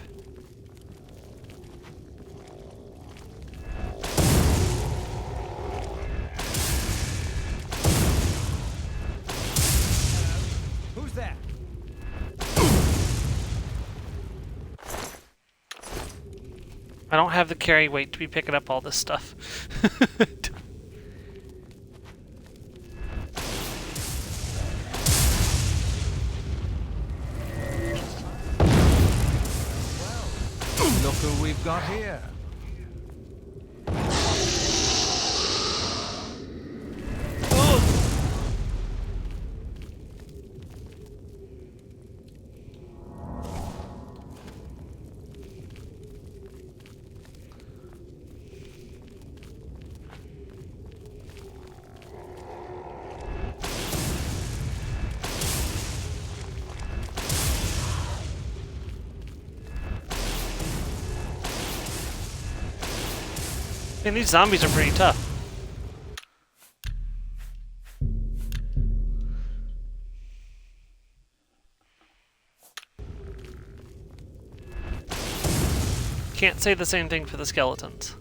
Who's that? I don't have the carry weight to be picking up all this stuff. Look who we've got here. Man, these zombies are pretty tough. Can't say the same thing for the skeletons.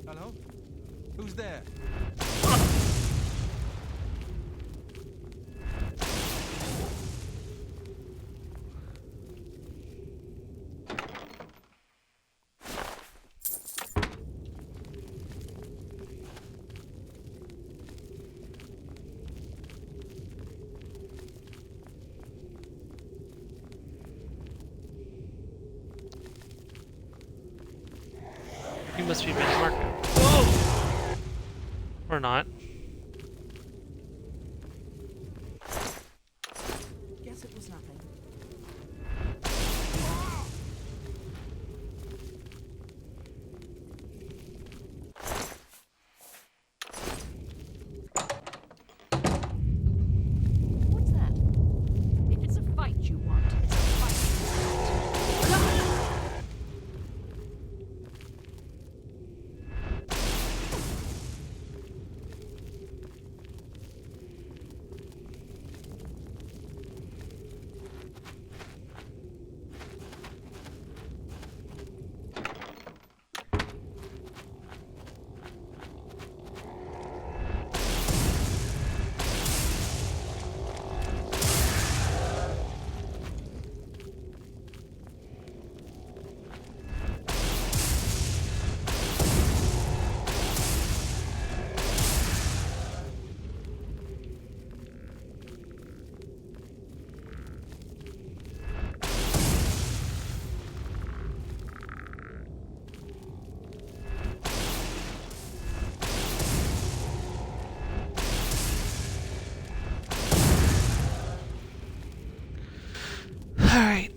Hello? Who's there? You must be Benny Marco. Whoa! Or not. Guess it was nothing. What's that? If it's a fight you want, it's a fight you want.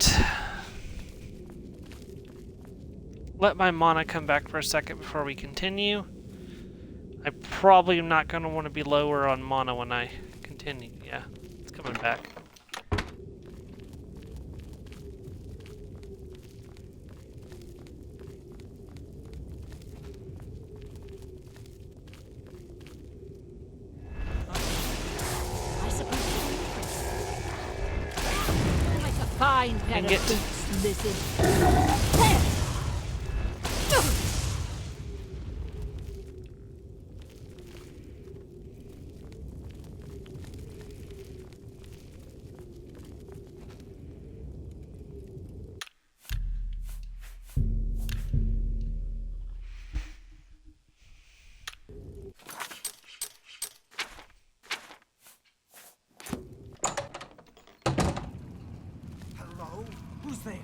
right. Let my mana come back for a second before we continue. I probably am not going to want to be lower on mana when I continue. Yeah, it's coming back. I suppose you'll make a fine pair Dang of it. boots, lizard. There! Hello? Who's there?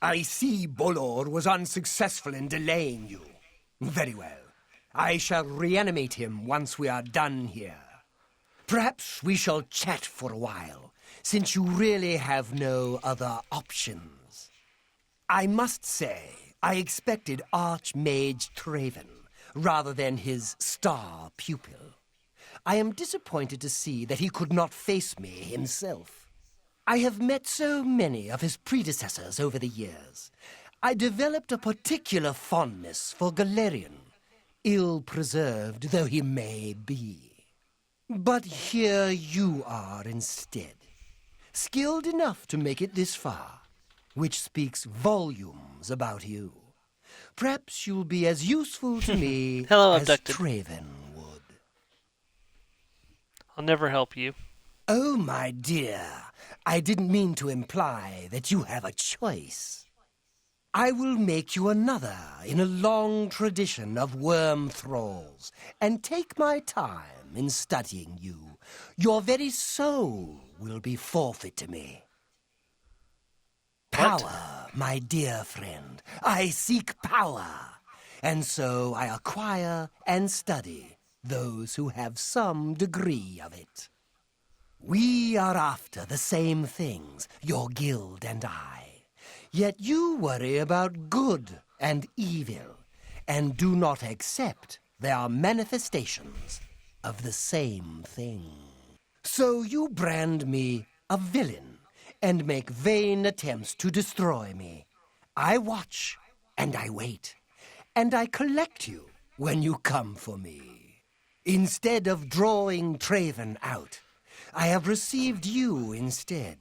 I see Bolor was unsuccessful in delaying you. Very well. I shall reanimate him once we are done here. Perhaps we shall chat for a while, since you really have no other options. I must say, I expected Archmage Traven rather than his star pupil. I am disappointed to see that he could not face me himself. I have met so many of his predecessors over the years. I developed a particular fondness for Galerian, ill-preserved though he may be. But here you are instead, skilled enough to make it this far, which speaks volumes about you. Perhaps you'll be as useful to me Hello, as abducted. Traven would. I'll never help you. Oh, my dear, I didn't mean to imply that you have a choice. I will make you another in a long tradition of worm thralls, and take my time in studying you. Your very soul will be forfeit to me. What? Power, my dear friend. I seek power, and so I acquire and study those who have some degree of it. We are after the same things, your guild and I. Yet you worry about good and evil, and do not accept they are manifestations of the same thing. So you brand me a villain, and make vain attempts to destroy me. I watch, and I wait, and I collect you when you come for me. Instead of drawing Traven out, I have received you instead.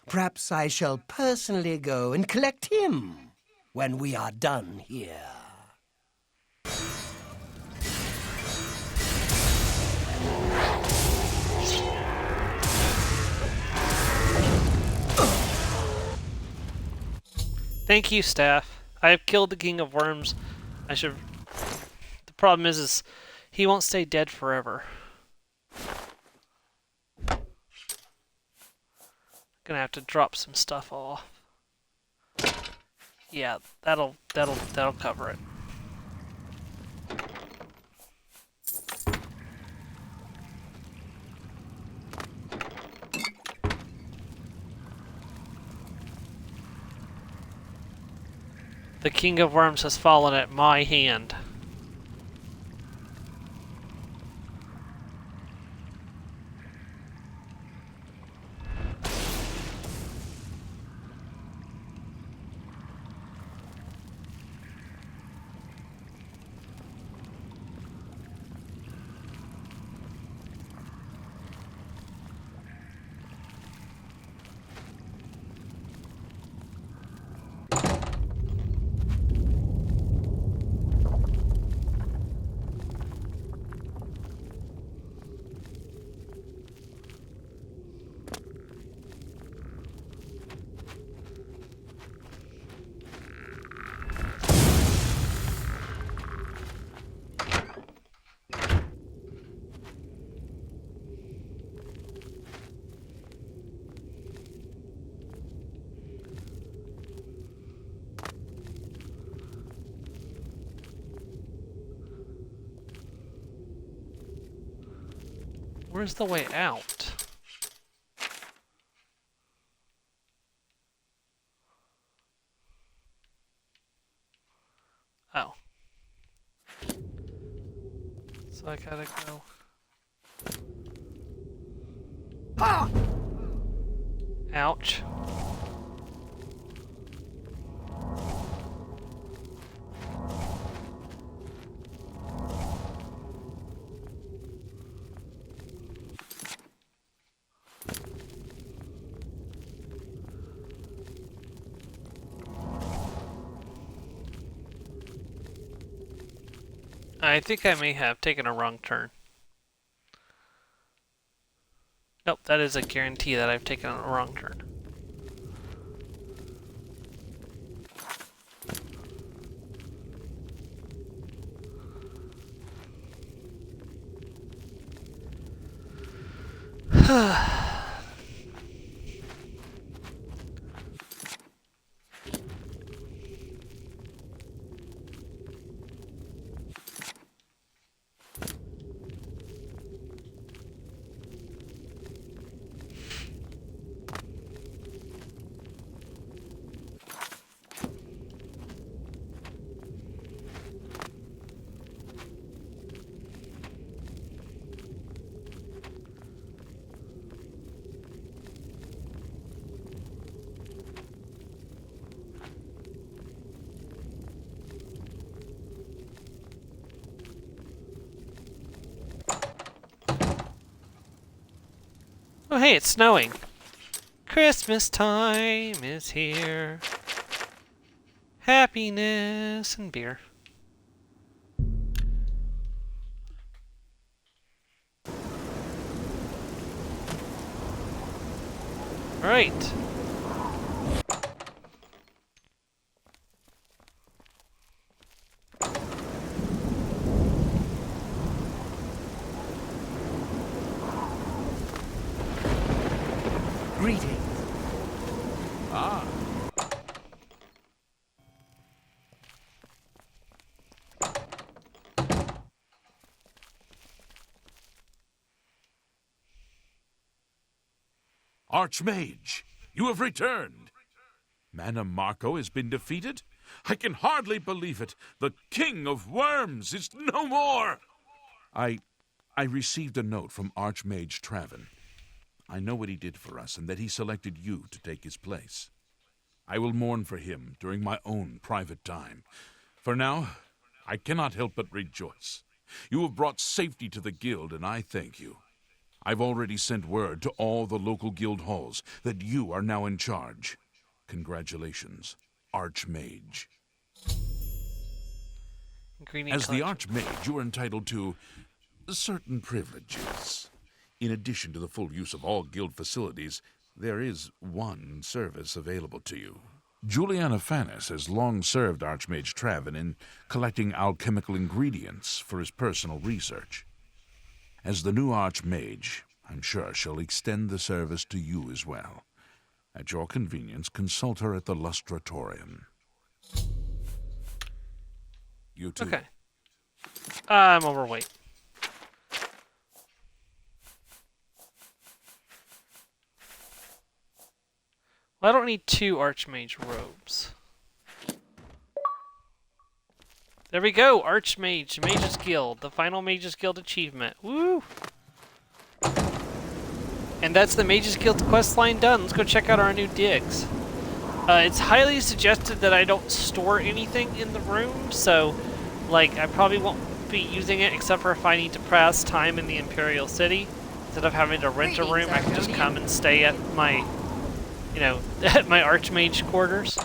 Perhaps I shall personally go and collect him when we are done here. Thank you, staff. I have killed the King of Worms. I should... The problem is he won't stay dead forever. Gonna have to drop some stuff off. Yeah, that'll cover it. The King of Worms has fallen at my hand. Where's the way out? Oh. So I gotta go. Ouch. I think I may have taken a wrong turn. Nope, that is a guarantee that I've taken a wrong turn. Oh hey, it's snowing. Christmas time is here. Happiness and beer. Right. Greetings. Ah, Archmage, you have returned. Mana Marco has been defeated? I can hardly believe it. The King of Worms is no more. I received a note from Archmage Traven. I know what he did for us, and that he selected you to take his place. I will mourn for him during my own private time. For now, I cannot help but rejoice. You have brought safety to the guild, and I thank you. I've already sent word to all the local guild halls that you are now in charge. Congratulations, Archmage. As the Archmage, you are entitled to certain privileges. In addition to the full use of all guild facilities, there is one service available to you. Juliana Fanis has long served Archmage Traven in collecting alchemical ingredients for his personal research. As the new Archmage, I'm sure she'll extend the service to you as well. At your convenience, consult her at the Lustratorium. You too. Okay. I'm overweight. Well, I don't need 2 Archmage robes. There we go, Archmage, Mage's Guild, the final Mage's Guild achievement. Woo! And that's the Mage's Guild questline done. Let's go check out our new digs. It's highly suggested that I don't store anything in the room, so, like, I probably won't be using it except for if I need to pass time in the Imperial City. Instead of having to rent a room, I can just come and stay at my, you know, at my Archmage quarters.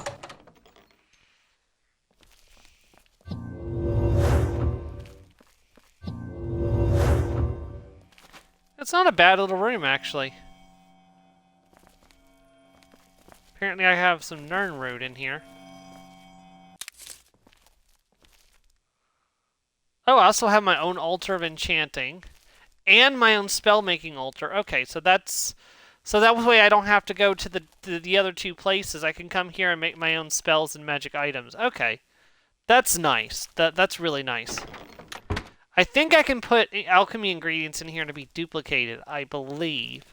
It's not a bad little room, actually. Apparently I have some Nirnroot in here. Oh, I also have my own altar of enchanting. And my own spell-making altar. Okay, so that's... So that way I don't have to go to the other 2 places. I can come here and make my own spells and magic items. Okay. That's nice. That's really nice. I think I can put alchemy ingredients in here to be duplicated, I believe.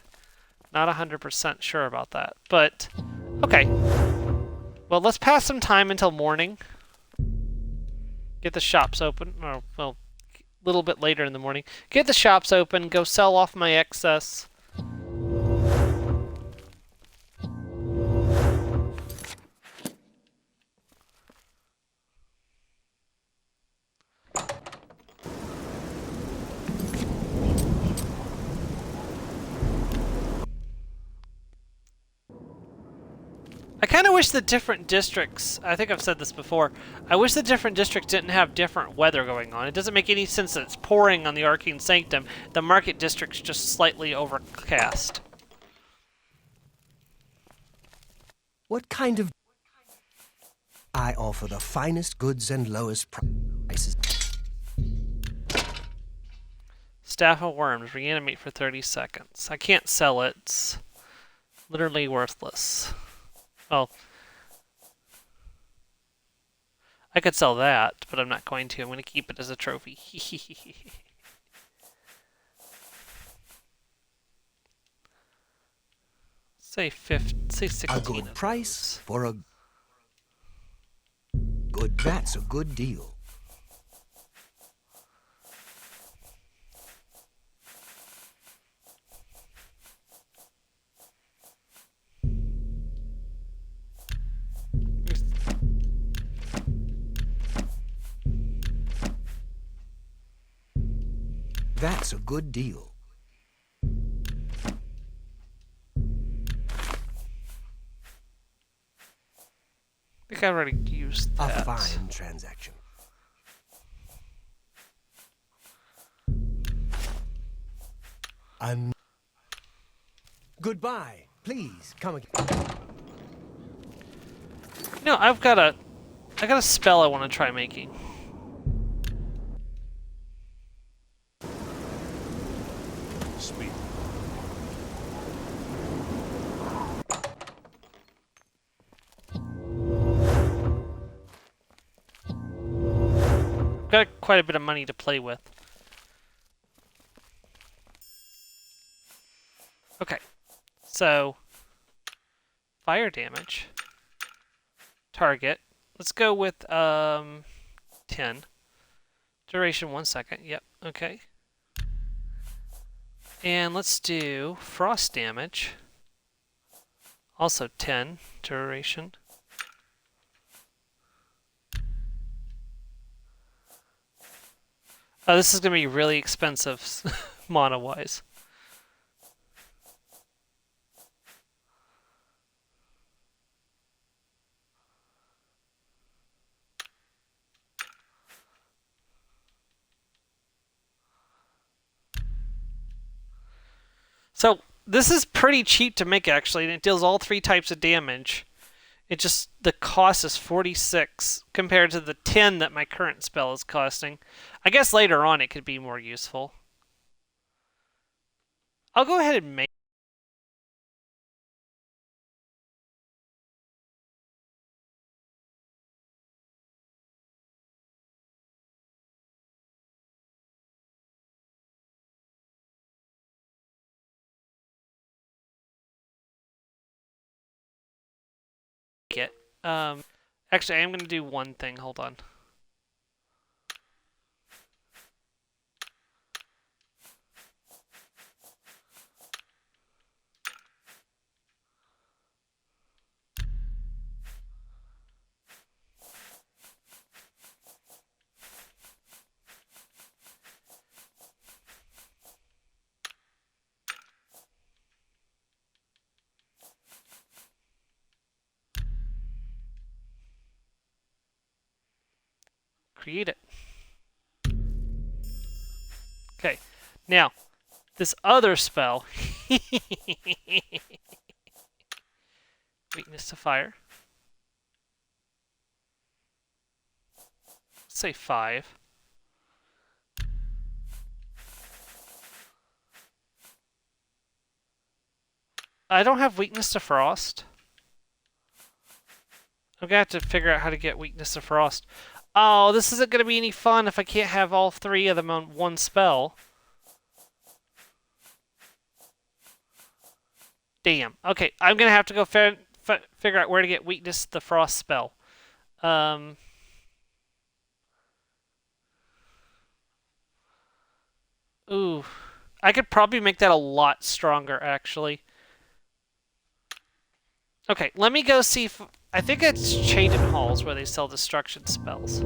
Not 100% sure about that, but okay. Well, let's pass some time until morning. Get the shops open, or, well, a little bit later in the morning. Get the shops open, go sell off my excess. I kind of wish the different districts, I think I've said this before, I wish the different districts didn't have different weather going on. It doesn't make any sense that it's pouring on the Arcane Sanctum. The market district's just slightly overcast. What kind of... I offer the finest goods and lowest prices. Staff of Worms, reanimate for 30 seconds. I can't sell it. It's literally worthless. Well, I could sell that, but I'm not going to. I'm going to keep it as a trophy. Say 16. A good price for a good... That's a good deal. That's a good deal. I think I already used that. A fine transaction. Goodbye. Please come again. No, I got a spell I want to try making. Speak. I've got quite a bit of money to play with. Okay, so fire damage. Target. Let's go with 10. Duration 1 second. Yep. Okay. And let's do frost damage. Also 10 duration. Oh, this is going to be really expensive mana-wise. So, this is pretty cheap to make, actually, and it deals all 3 types of damage. It just, the cost is 46 compared to the 10 that my current spell is costing. I guess later on it could be more useful. I'll go ahead and make it. Actually, I am going to do one thing. Hold on. Create it. Okay, now this other spell, weakness to fire. Let's say 5. I don't have weakness to frost. I'm gonna have to figure out how to get weakness to frost. Oh, this isn't going to be any fun if I can't have all 3 of them on one spell. Damn. Okay, I'm going to have to go figure out where to get weakness to the frost spell. Ooh. I could probably make that a lot stronger, actually. Okay, let me go see if... I think it's Chaden Halls where they sell destruction spells.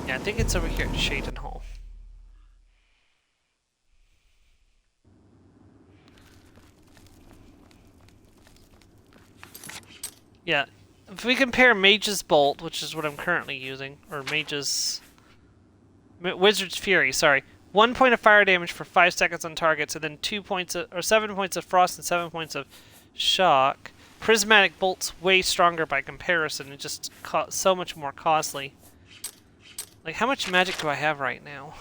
Yeah, I think it's over here at Chaden Hall. Yeah, if we compare Mage's Bolt, which is what I'm currently using, or Wizard's Fury, sorry. 1 point of fire damage for 5 seconds on targets, and then 7 points of frost and 7 points of shock. Prismatic Bolt's way stronger by comparison, and just so much more costly. Like, how much magic do I have right now?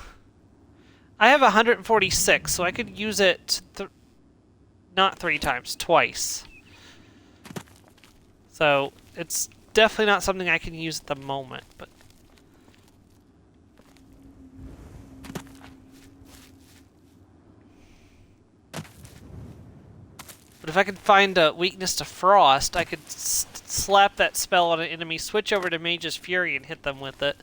I have 146, so I could use it not 3 times, twice. So, it's definitely not something I can use at the moment, but... But if I could find a weakness to frost, I could slap that spell on an enemy, switch over to Mage's Fury, and hit them with it.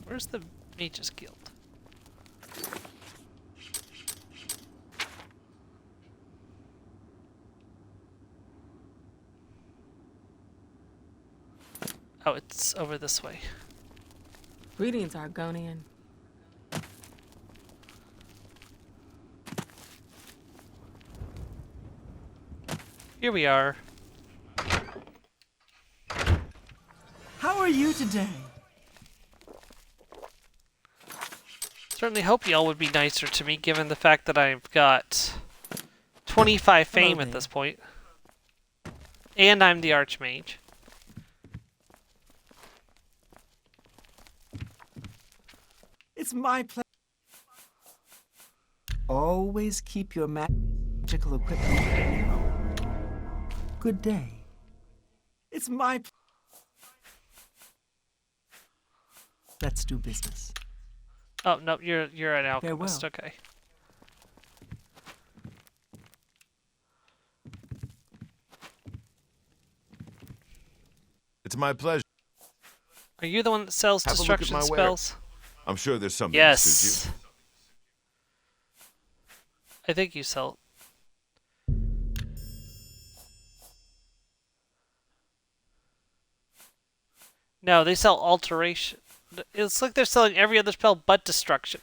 Where's the Mage's Guild? Oh, it's over this way. Greetings, Argonian. Here we are. How are you today? Certainly hope y'all would be nicer to me, given the fact that I've got 25 fame at this point. And I'm the Archmage. It's my pleasure. Always keep your magical equipment ready. Good day. It's my Let's do business. Oh, no, you're an alchemist, Farewell. okay. It's my pleasure. Are you the one that sells Have a look at destruction my spells? I'm sure there's something that suits Yes. you. I think you sell... No, they sell alteration. It's like they're selling every other spell but destruction.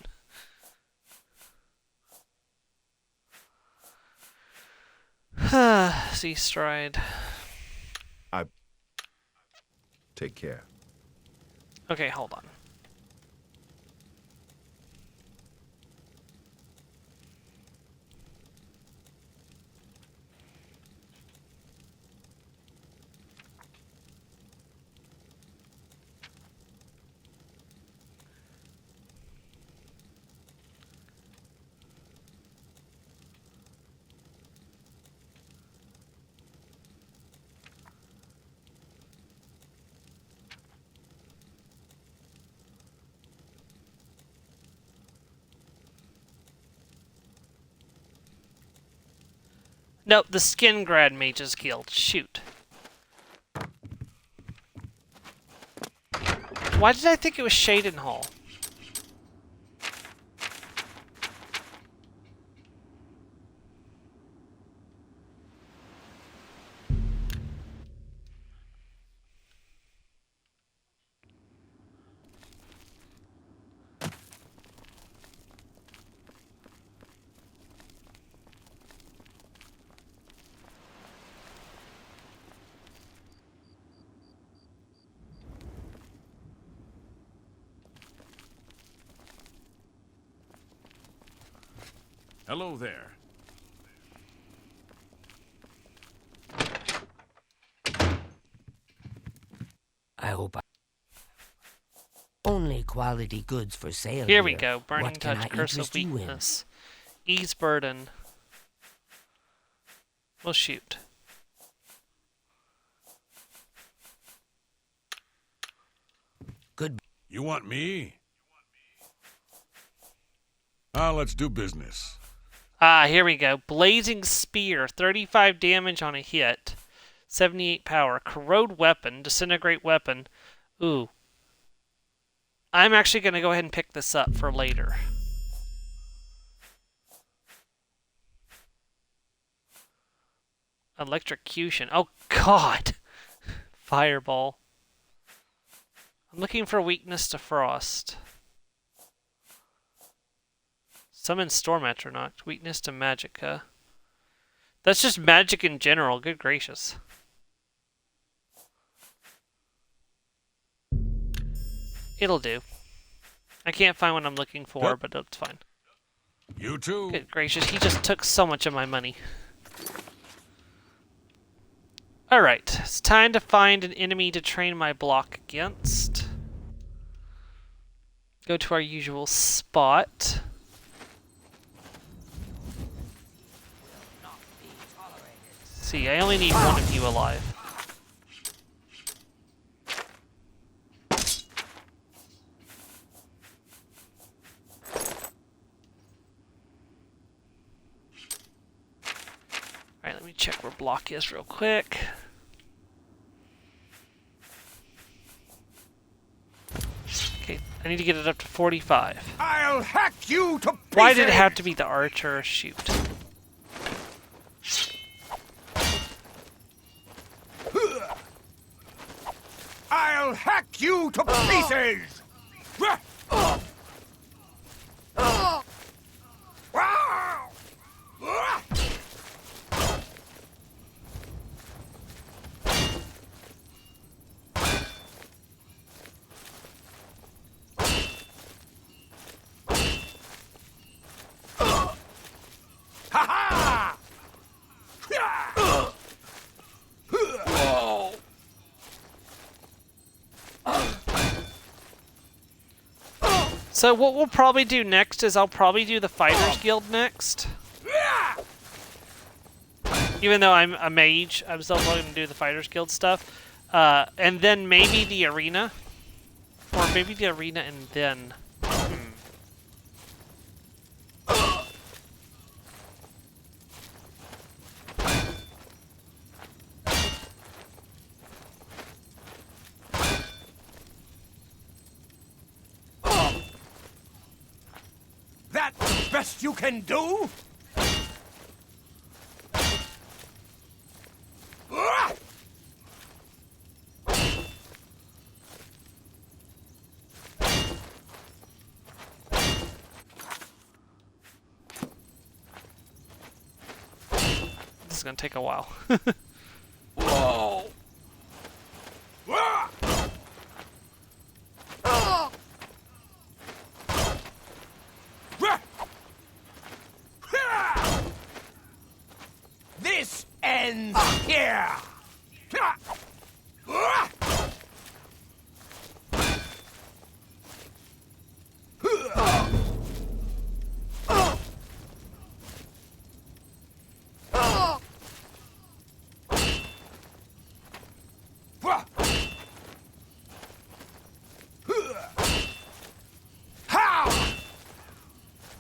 Sea Stride. Take care. Okay, hold on. Nope, the Skingrad Mages Guild. Shoot. Why did I think it was Shaden Hall? Hello there. I hope quality goods for sale. Here we go. Burning What can Touch, I Curse of interest you in? Weakness. Ease Burden. Well, shoot. Good. You want me? Ah, let's do business. Ah, here we go. Blazing Spear. 35 damage on a hit. 78 power. Corrode Weapon. Disintegrate Weapon. Ooh. I'm actually going to go ahead and pick this up for later. Electrocution. Oh, God. Fireball. I'm looking for weakness to Frost. Summon Storm Atronach. Weakness to Magicka. That's just magic in general. Good gracious. It'll do. I can't find what I'm looking for, Yep. but it's fine. You too. Good gracious, he just took so much of my money. Alright, it's time to find an enemy to train my block against. Go to our usual spot. See, I only need one of you alive. Alright, let me check where block is real quick. Okay, I need to get it up to 45. I'll hack you to pieces! Why did it have to be the archer? Shoot. I'll hack you to pieces! So what we'll probably do next is I'll probably do the Fighters Guild next. Even though I'm a mage, I'm still probably going to do the Fighters Guild stuff. And then maybe the arena. Or maybe the arena and then... That's the best you can do? This is going to take a while. Whoa! This ends here! How?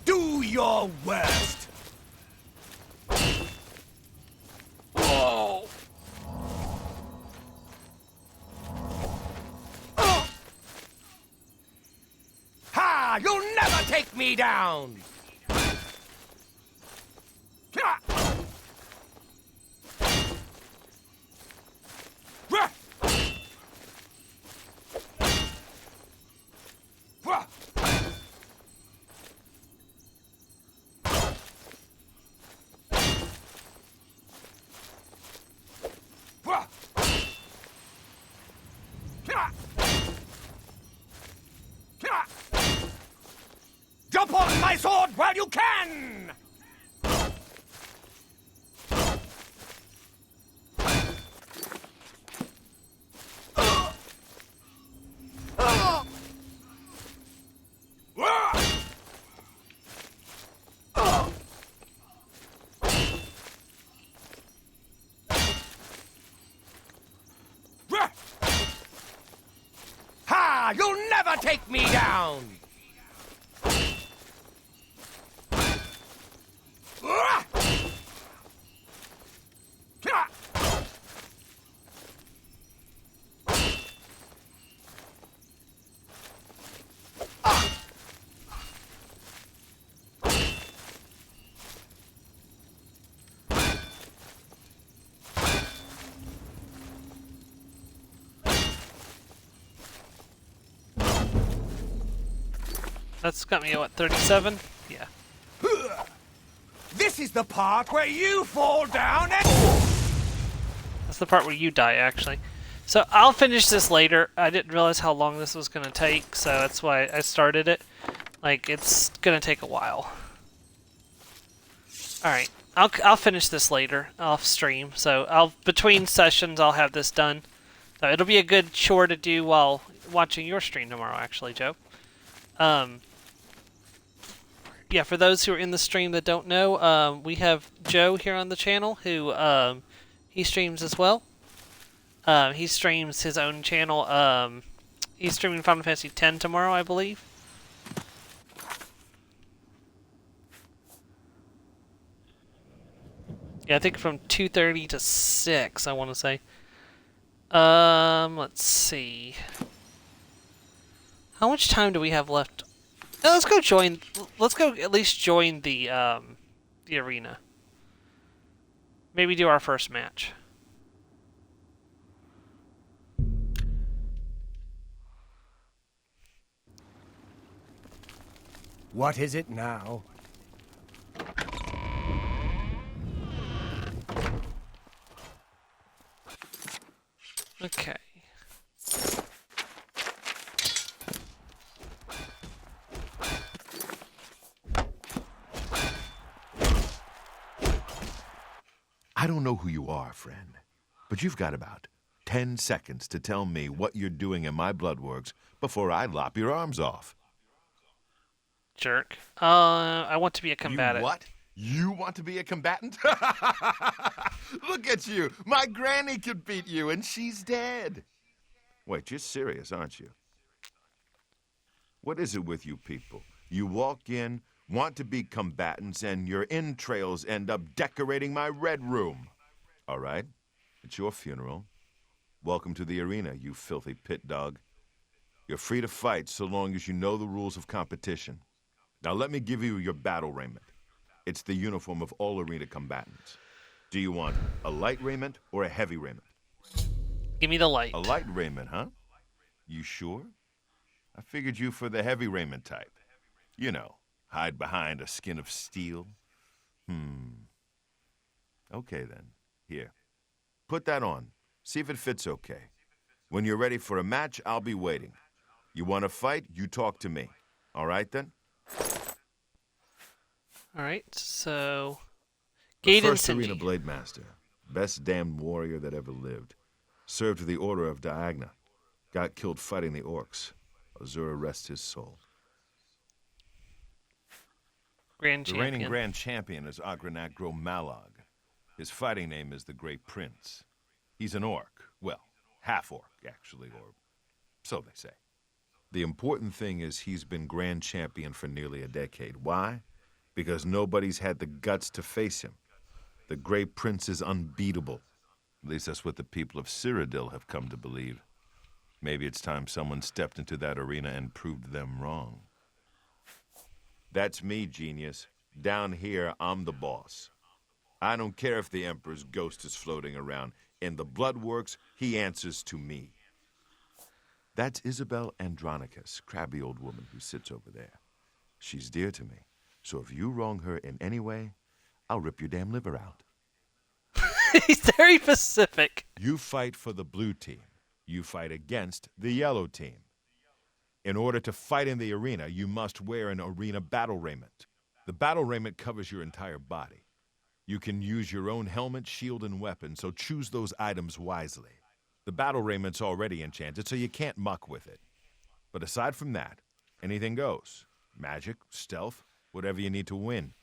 Do your worst! Whoa! Ha! You'll never take me down! Jump on my sword while you can! take me down! That's got me at what, 37? Yeah. This is the part where you fall down and... That's the part where you die, actually. So I'll finish this later. I didn't realize how long this was going to take, so that's why I started it. Like, it's going to take a while. Alright, I'll finish this later, off stream. So between sessions, I'll have this done. So it'll be a good chore to do while watching your stream tomorrow, actually, Joe. Yeah, for those who are in the stream that don't know, we have Joe here on the channel who he streams as well. He streams his own channel. He's streaming Final Fantasy X tomorrow, I believe. Yeah, I think from 2:30 to 6, I want to say. Let's see. How much time do we have left? Let's go join. Let's go at least join the arena. Maybe do our first match. What is it now? Okay. I don't know who you are, friend, but you've got about 10 seconds to tell me what you're doing in my bloodworks before I lop your arms off. Jerk. I want to be a combatant. You what? You want to be a combatant? Look at you. My granny could beat you, and she's dead. Wait, you're serious, aren't you? What is it with you people? You walk in, want to be combatants, and your entrails end up decorating my red room. All right, it's your funeral. Welcome to the arena, you filthy pit dog. You're free to fight so long as you know the rules of competition. Now let me give you your battle raiment. It's the uniform of all arena combatants. Do you want a light raiment or a heavy raiment? Give me the light. A light raiment, huh? You sure? I figured you for the heavy raiment type. You know, hide behind a skin of steel. Okay then. Here. Put that on. See if it fits okay. When you're ready for a match, I'll be waiting. You want to fight, you talk to me. All right then? Alright, so... The Gaiden first Sinji. arena blade master. Best damned warrior that ever lived. Served with the Order of Diagna. Got killed fighting the orcs. Azura rest his soul. Grand The Champion. reigning Grand Champion is Agranagro Malog. His fighting name is the Great Prince. He's an orc. Well, half-orc, actually, or so they say. The important thing is he's been Grand Champion for nearly a decade. Why? Because nobody's had the guts to face him. The Great Prince is unbeatable. At least that's what the people of Cyrodiil have come to believe. Maybe it's time someone stepped into that arena and proved them wrong. That's me, genius. Down here, I'm the boss. I don't care if the Emperor's ghost is floating around. In the Bloodworks, he answers to me. That's Isabel Andronicus, crabby old woman who sits over there. She's dear to me, so if you wrong her in any way, I'll rip your damn liver out. He's very specific. You fight for the blue team. You fight against the yellow team. In order to fight in the arena, you must wear an arena battle raiment. The battle raiment covers your entire body. You can use your own helmet, shield, and weapon, so choose those items wisely. The battle raiment's already enchanted, so you can't muck with it. But aside from that, anything goes. Magic, stealth, whatever you need to win.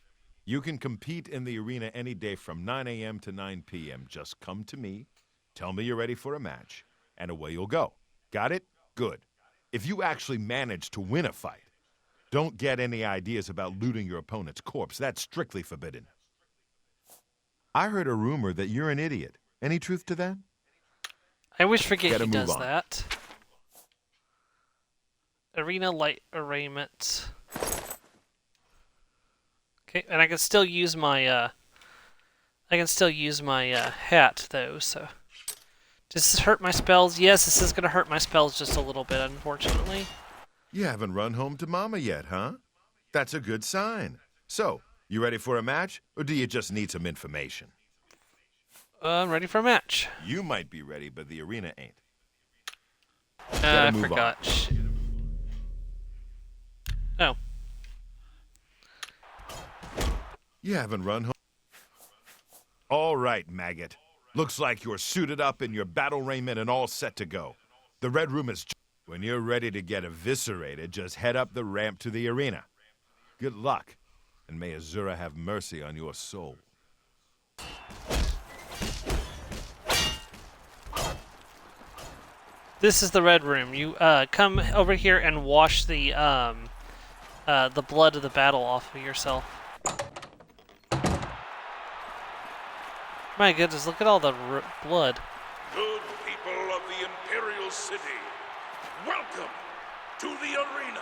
You can compete in the arena any day from 9 a.m. to 9 p.m. Just come to me, tell me you're ready for a match, and away you'll go. Got it? Good. if you actually manage to win a fight, don't get any ideas about looting your opponent's corpse. That's strictly forbidden. I heard a rumor that you're an idiot. Any truth to that? I always forget Gotta he move does on. that. Arena light arraignment. Okay, and I can still use my hat though. So, does this hurt my spells? Yes, this is gonna hurt my spells just a little bit, unfortunately. You haven't run home to Mama yet, huh? That's a good sign. So, you ready for a match, or do you just need some information? I'm ready for a match. You might be ready, but the arena ain't. I Gotta move forgot. on. Shit. Oh. You haven't run home. All right, maggot. Looks like you're suited up in your battle raiment and all set to go. The Red Room is... When you're ready to get eviscerated, just head up the ramp to the arena. Good luck, and may Azura have mercy on your soul. This is the Red Room. You come over here and wash the blood of the battle off of yourself. My goodness, look at all the blood. Good people of the Imperial City, welcome to the arena.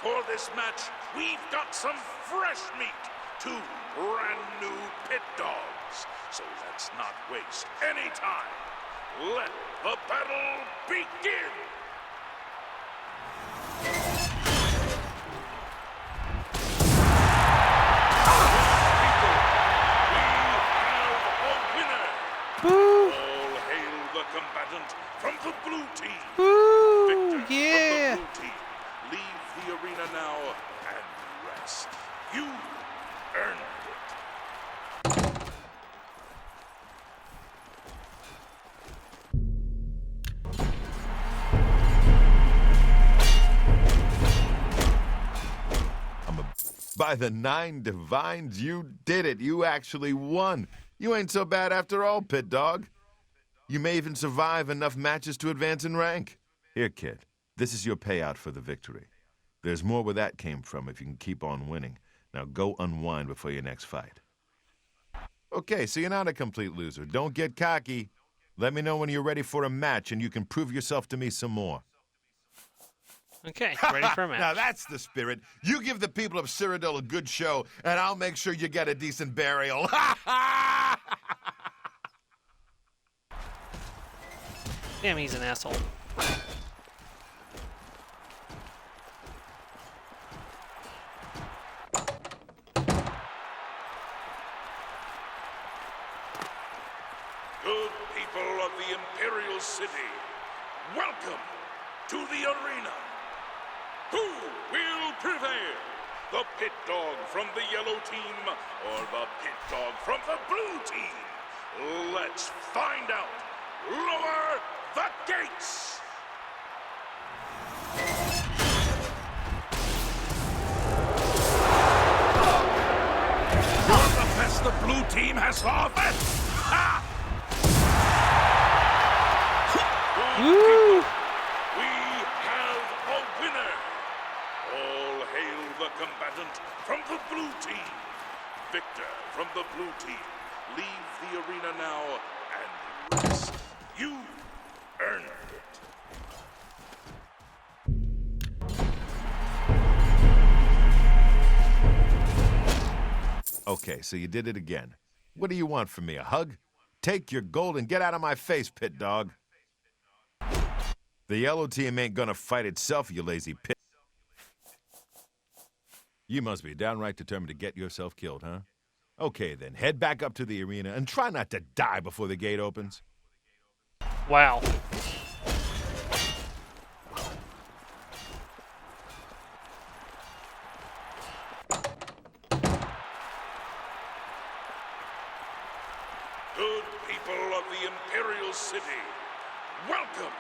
For this match, we've got some fresh meat, 2 brand new pit dogs. So let's not waste any time. Let the battle begin! All hail the combatant from the blue team. Woo! Victor Yeah! from the blue team. Leave the arena now and rest. You earned it. By the 9 divines, you did it. You actually won. You ain't so bad after all, pit dog. You may even survive enough matches to advance in rank. Here, kid. This is your payout for the victory. There's more where that came from if you can keep on winning. Now go unwind before your next fight. Okay, so you're not a complete loser. Don't get cocky. Let me know when you're ready for a match and you can prove yourself to me some more. Okay, ready for a match. Now that's the spirit. You give the people of Cyrodiil a good show, and I'll make sure you get a decent burial. Damn, he's an asshole. Good people of the Imperial City, welcome to the arena. Who will prevail? The pit dog from the yellow team or the pit dog from the blue team? Let's find out. Lower the gates! You're the best the blue team has to offer! Ha! Woo! We have a winner! All hail the combatant from the blue team. Victor from the blue team. Leave the arena now and rest. You earned it. Okay, so you did it again. What do you want from me, a hug? Take your gold and get out of my face, pit dog. The yellow team ain't gonna fight itself, you lazy pit. You must be downright determined to get yourself killed, huh? Okay, then, head back up to the arena and try not to die before the gate opens. Wow. Good people of the Imperial City, welcome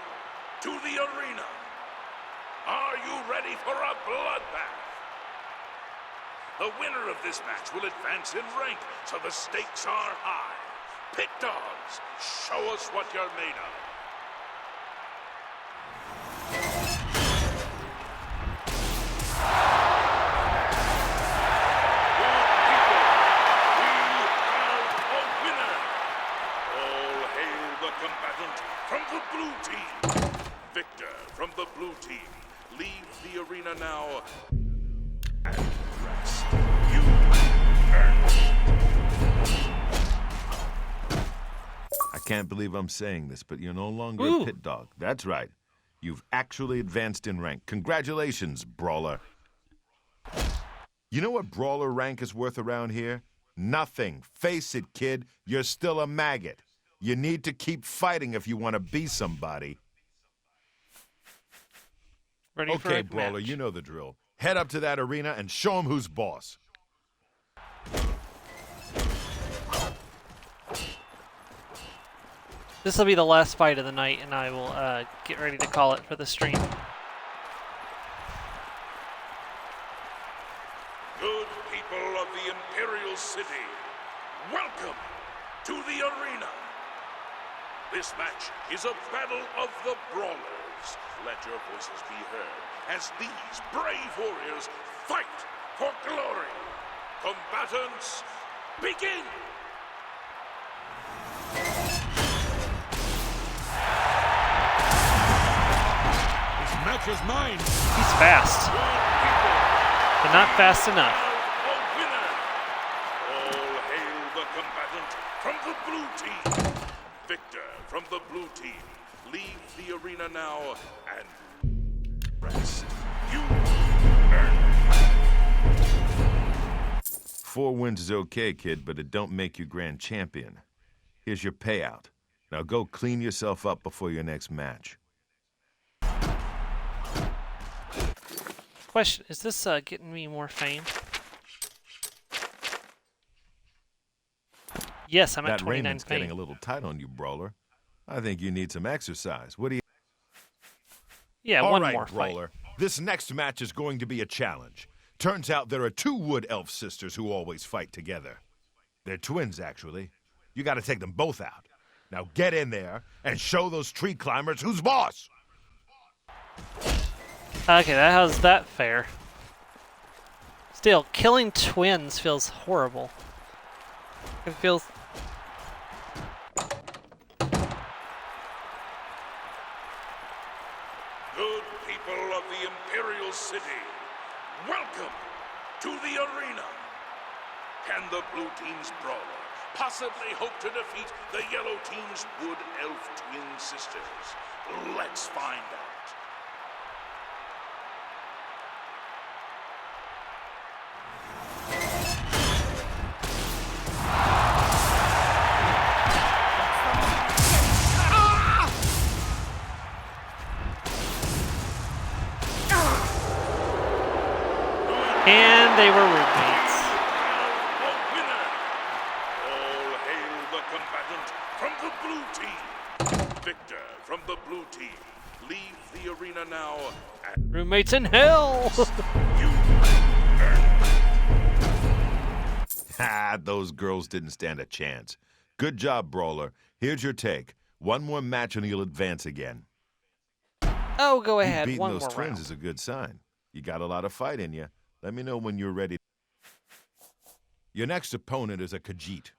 to the arena. Are you ready for a bloodbath? The winner of this match will advance in rank, so the stakes are high. Pit dogs, show us what you're made of. team. Victor from the blue team. Leave the arena now and rest. You earned it. I can't believe I'm saying this, but you're no longer Ooh. a pit dog. That's right. You've actually advanced in rank. Congratulations, Brawler. You know what Brawler rank is worth around here? Nothing. Face it, kid. You're still a maggot. You need to keep fighting if you want to be somebody. Ready for Okay, a Brawler, match. you know the drill. Head up to that arena and show him who's boss. This will be the last fight of the night, and I will get ready to call it for the stream. Good people of the Imperial City, welcome to the arena. This match is a battle of the brawlers. Let your voices be heard as these brave warriors fight for glory. Combatants, begin! This match is mine. He's fast, but not fast enough. A winner! All hail the combatant from the blue team. Victor from the blue team. Leave the arena now and rest. You earned it. 4 wins is okay, kid, but it don't make you grand champion. Here's your payout. Now go clean yourself up before your next match. Question, is this getting me more fame? Yes, I'm at That 29 raiment's getting a fame. little tight on you, Brawler. I think you need some exercise. What do you... Yeah, All one right, more fight. Brawler. This next match is going to be a challenge. Turns out there are 2 wood elf sisters who always fight together. They're twins, actually. You gotta take them both out. Now get in there and show those tree climbers who's boss! Okay, how's that fair? Still, killing twins feels horrible. It feels... Good people of the Imperial City, welcome to the arena. Can the blue team's brawler possibly hope to defeat the yellow team's wood elf twin sisters? Let's find out. And they were roommates. A winner! All hail the combatant from the blue team. Victor from the blue team. Leave the arena now and Roommates in hell! you earned Ha! Those girls didn't stand a chance. Good job, Brawler. Here's your take. 1 more match and you'll advance again. Oh, go ahead, Beating one those more twins round. is a good sign. You got a lot of fight in you. Let me know when you're ready. Your next opponent is a Khajiit.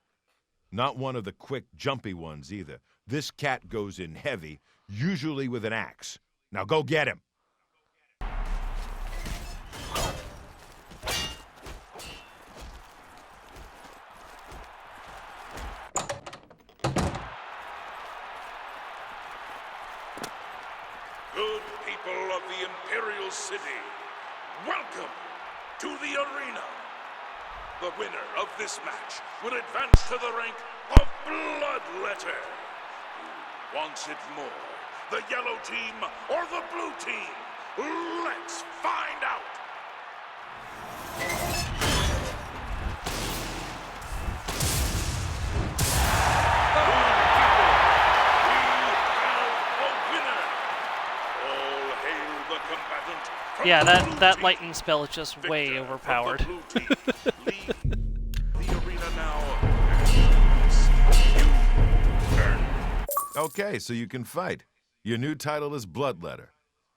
Not one of the quick, jumpy ones either. This cat goes in heavy, usually with an axe. Now go get him. Good people of the Imperial City, welcome to the arena. The winner of this match will advance to the rank of Bloodletter. Who wants it more, the yellow team or the blue team? Let's find out. Yeah, that lightning spell is just way overpowered. Okay, so you can fight. Your new title is Bloodletter.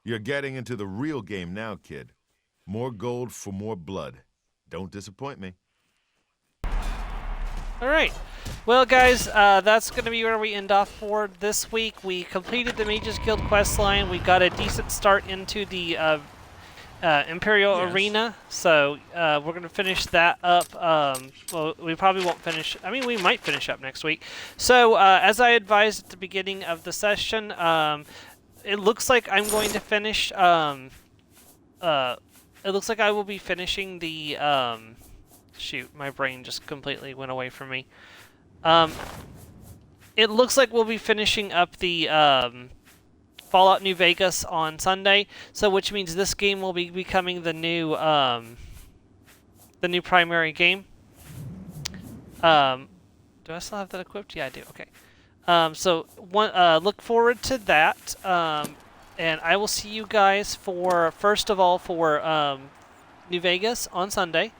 You're getting into the real game now, kid. More gold for more blood. Don't disappoint me. Alright, Well, guys, that's going to be where we end off for this week. We completed the Mages Guild quest line. We got a decent start into the Imperial Arena, so we're going to finish that up. Well, we probably won't finish. I mean, we might finish up next week. So, as I advised at the beginning of the session, it looks like I'm going to finish. It looks like I will be finishing the. Shoot, my brain just completely went away from me. It looks like we'll be finishing up the Fallout New Vegas on Sunday, so which means this game will be becoming the new primary game. Do I still have that equipped? Yeah, I do. Okay. So look forward to that, and I will see you guys first of all for New Vegas on Sunday.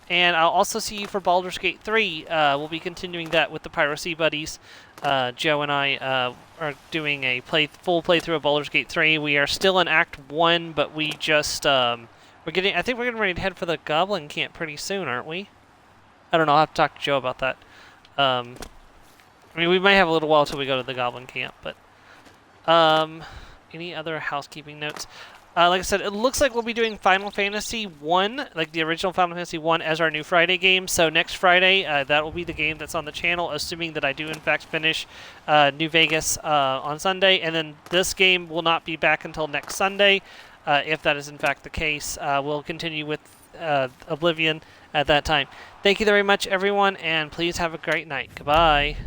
And I'll also see you for Baldur's Gate 3. We'll be continuing that with the Piracy Buddies. Joe and I are doing a full playthrough of Baldur's Gate 3. We are still in Act 1, but we just I think we're getting ready to head for the Goblin Camp pretty soon, aren't we? I don't know. I'll have to talk to Joe about that. I mean, we might have a little while till we go to the Goblin Camp, but any other housekeeping notes? Like I said, it looks like we'll be doing Final Fantasy 1, like the original Final Fantasy 1, as our new Friday game. So next Friday, that will be the game that's on the channel, assuming that I do, in fact, finish New Vegas on Sunday. And then this game will not be back until next Sunday. If that is, in fact, the case, we'll continue with Oblivion at that time. Thank you very much, everyone, and please have a great night. Goodbye.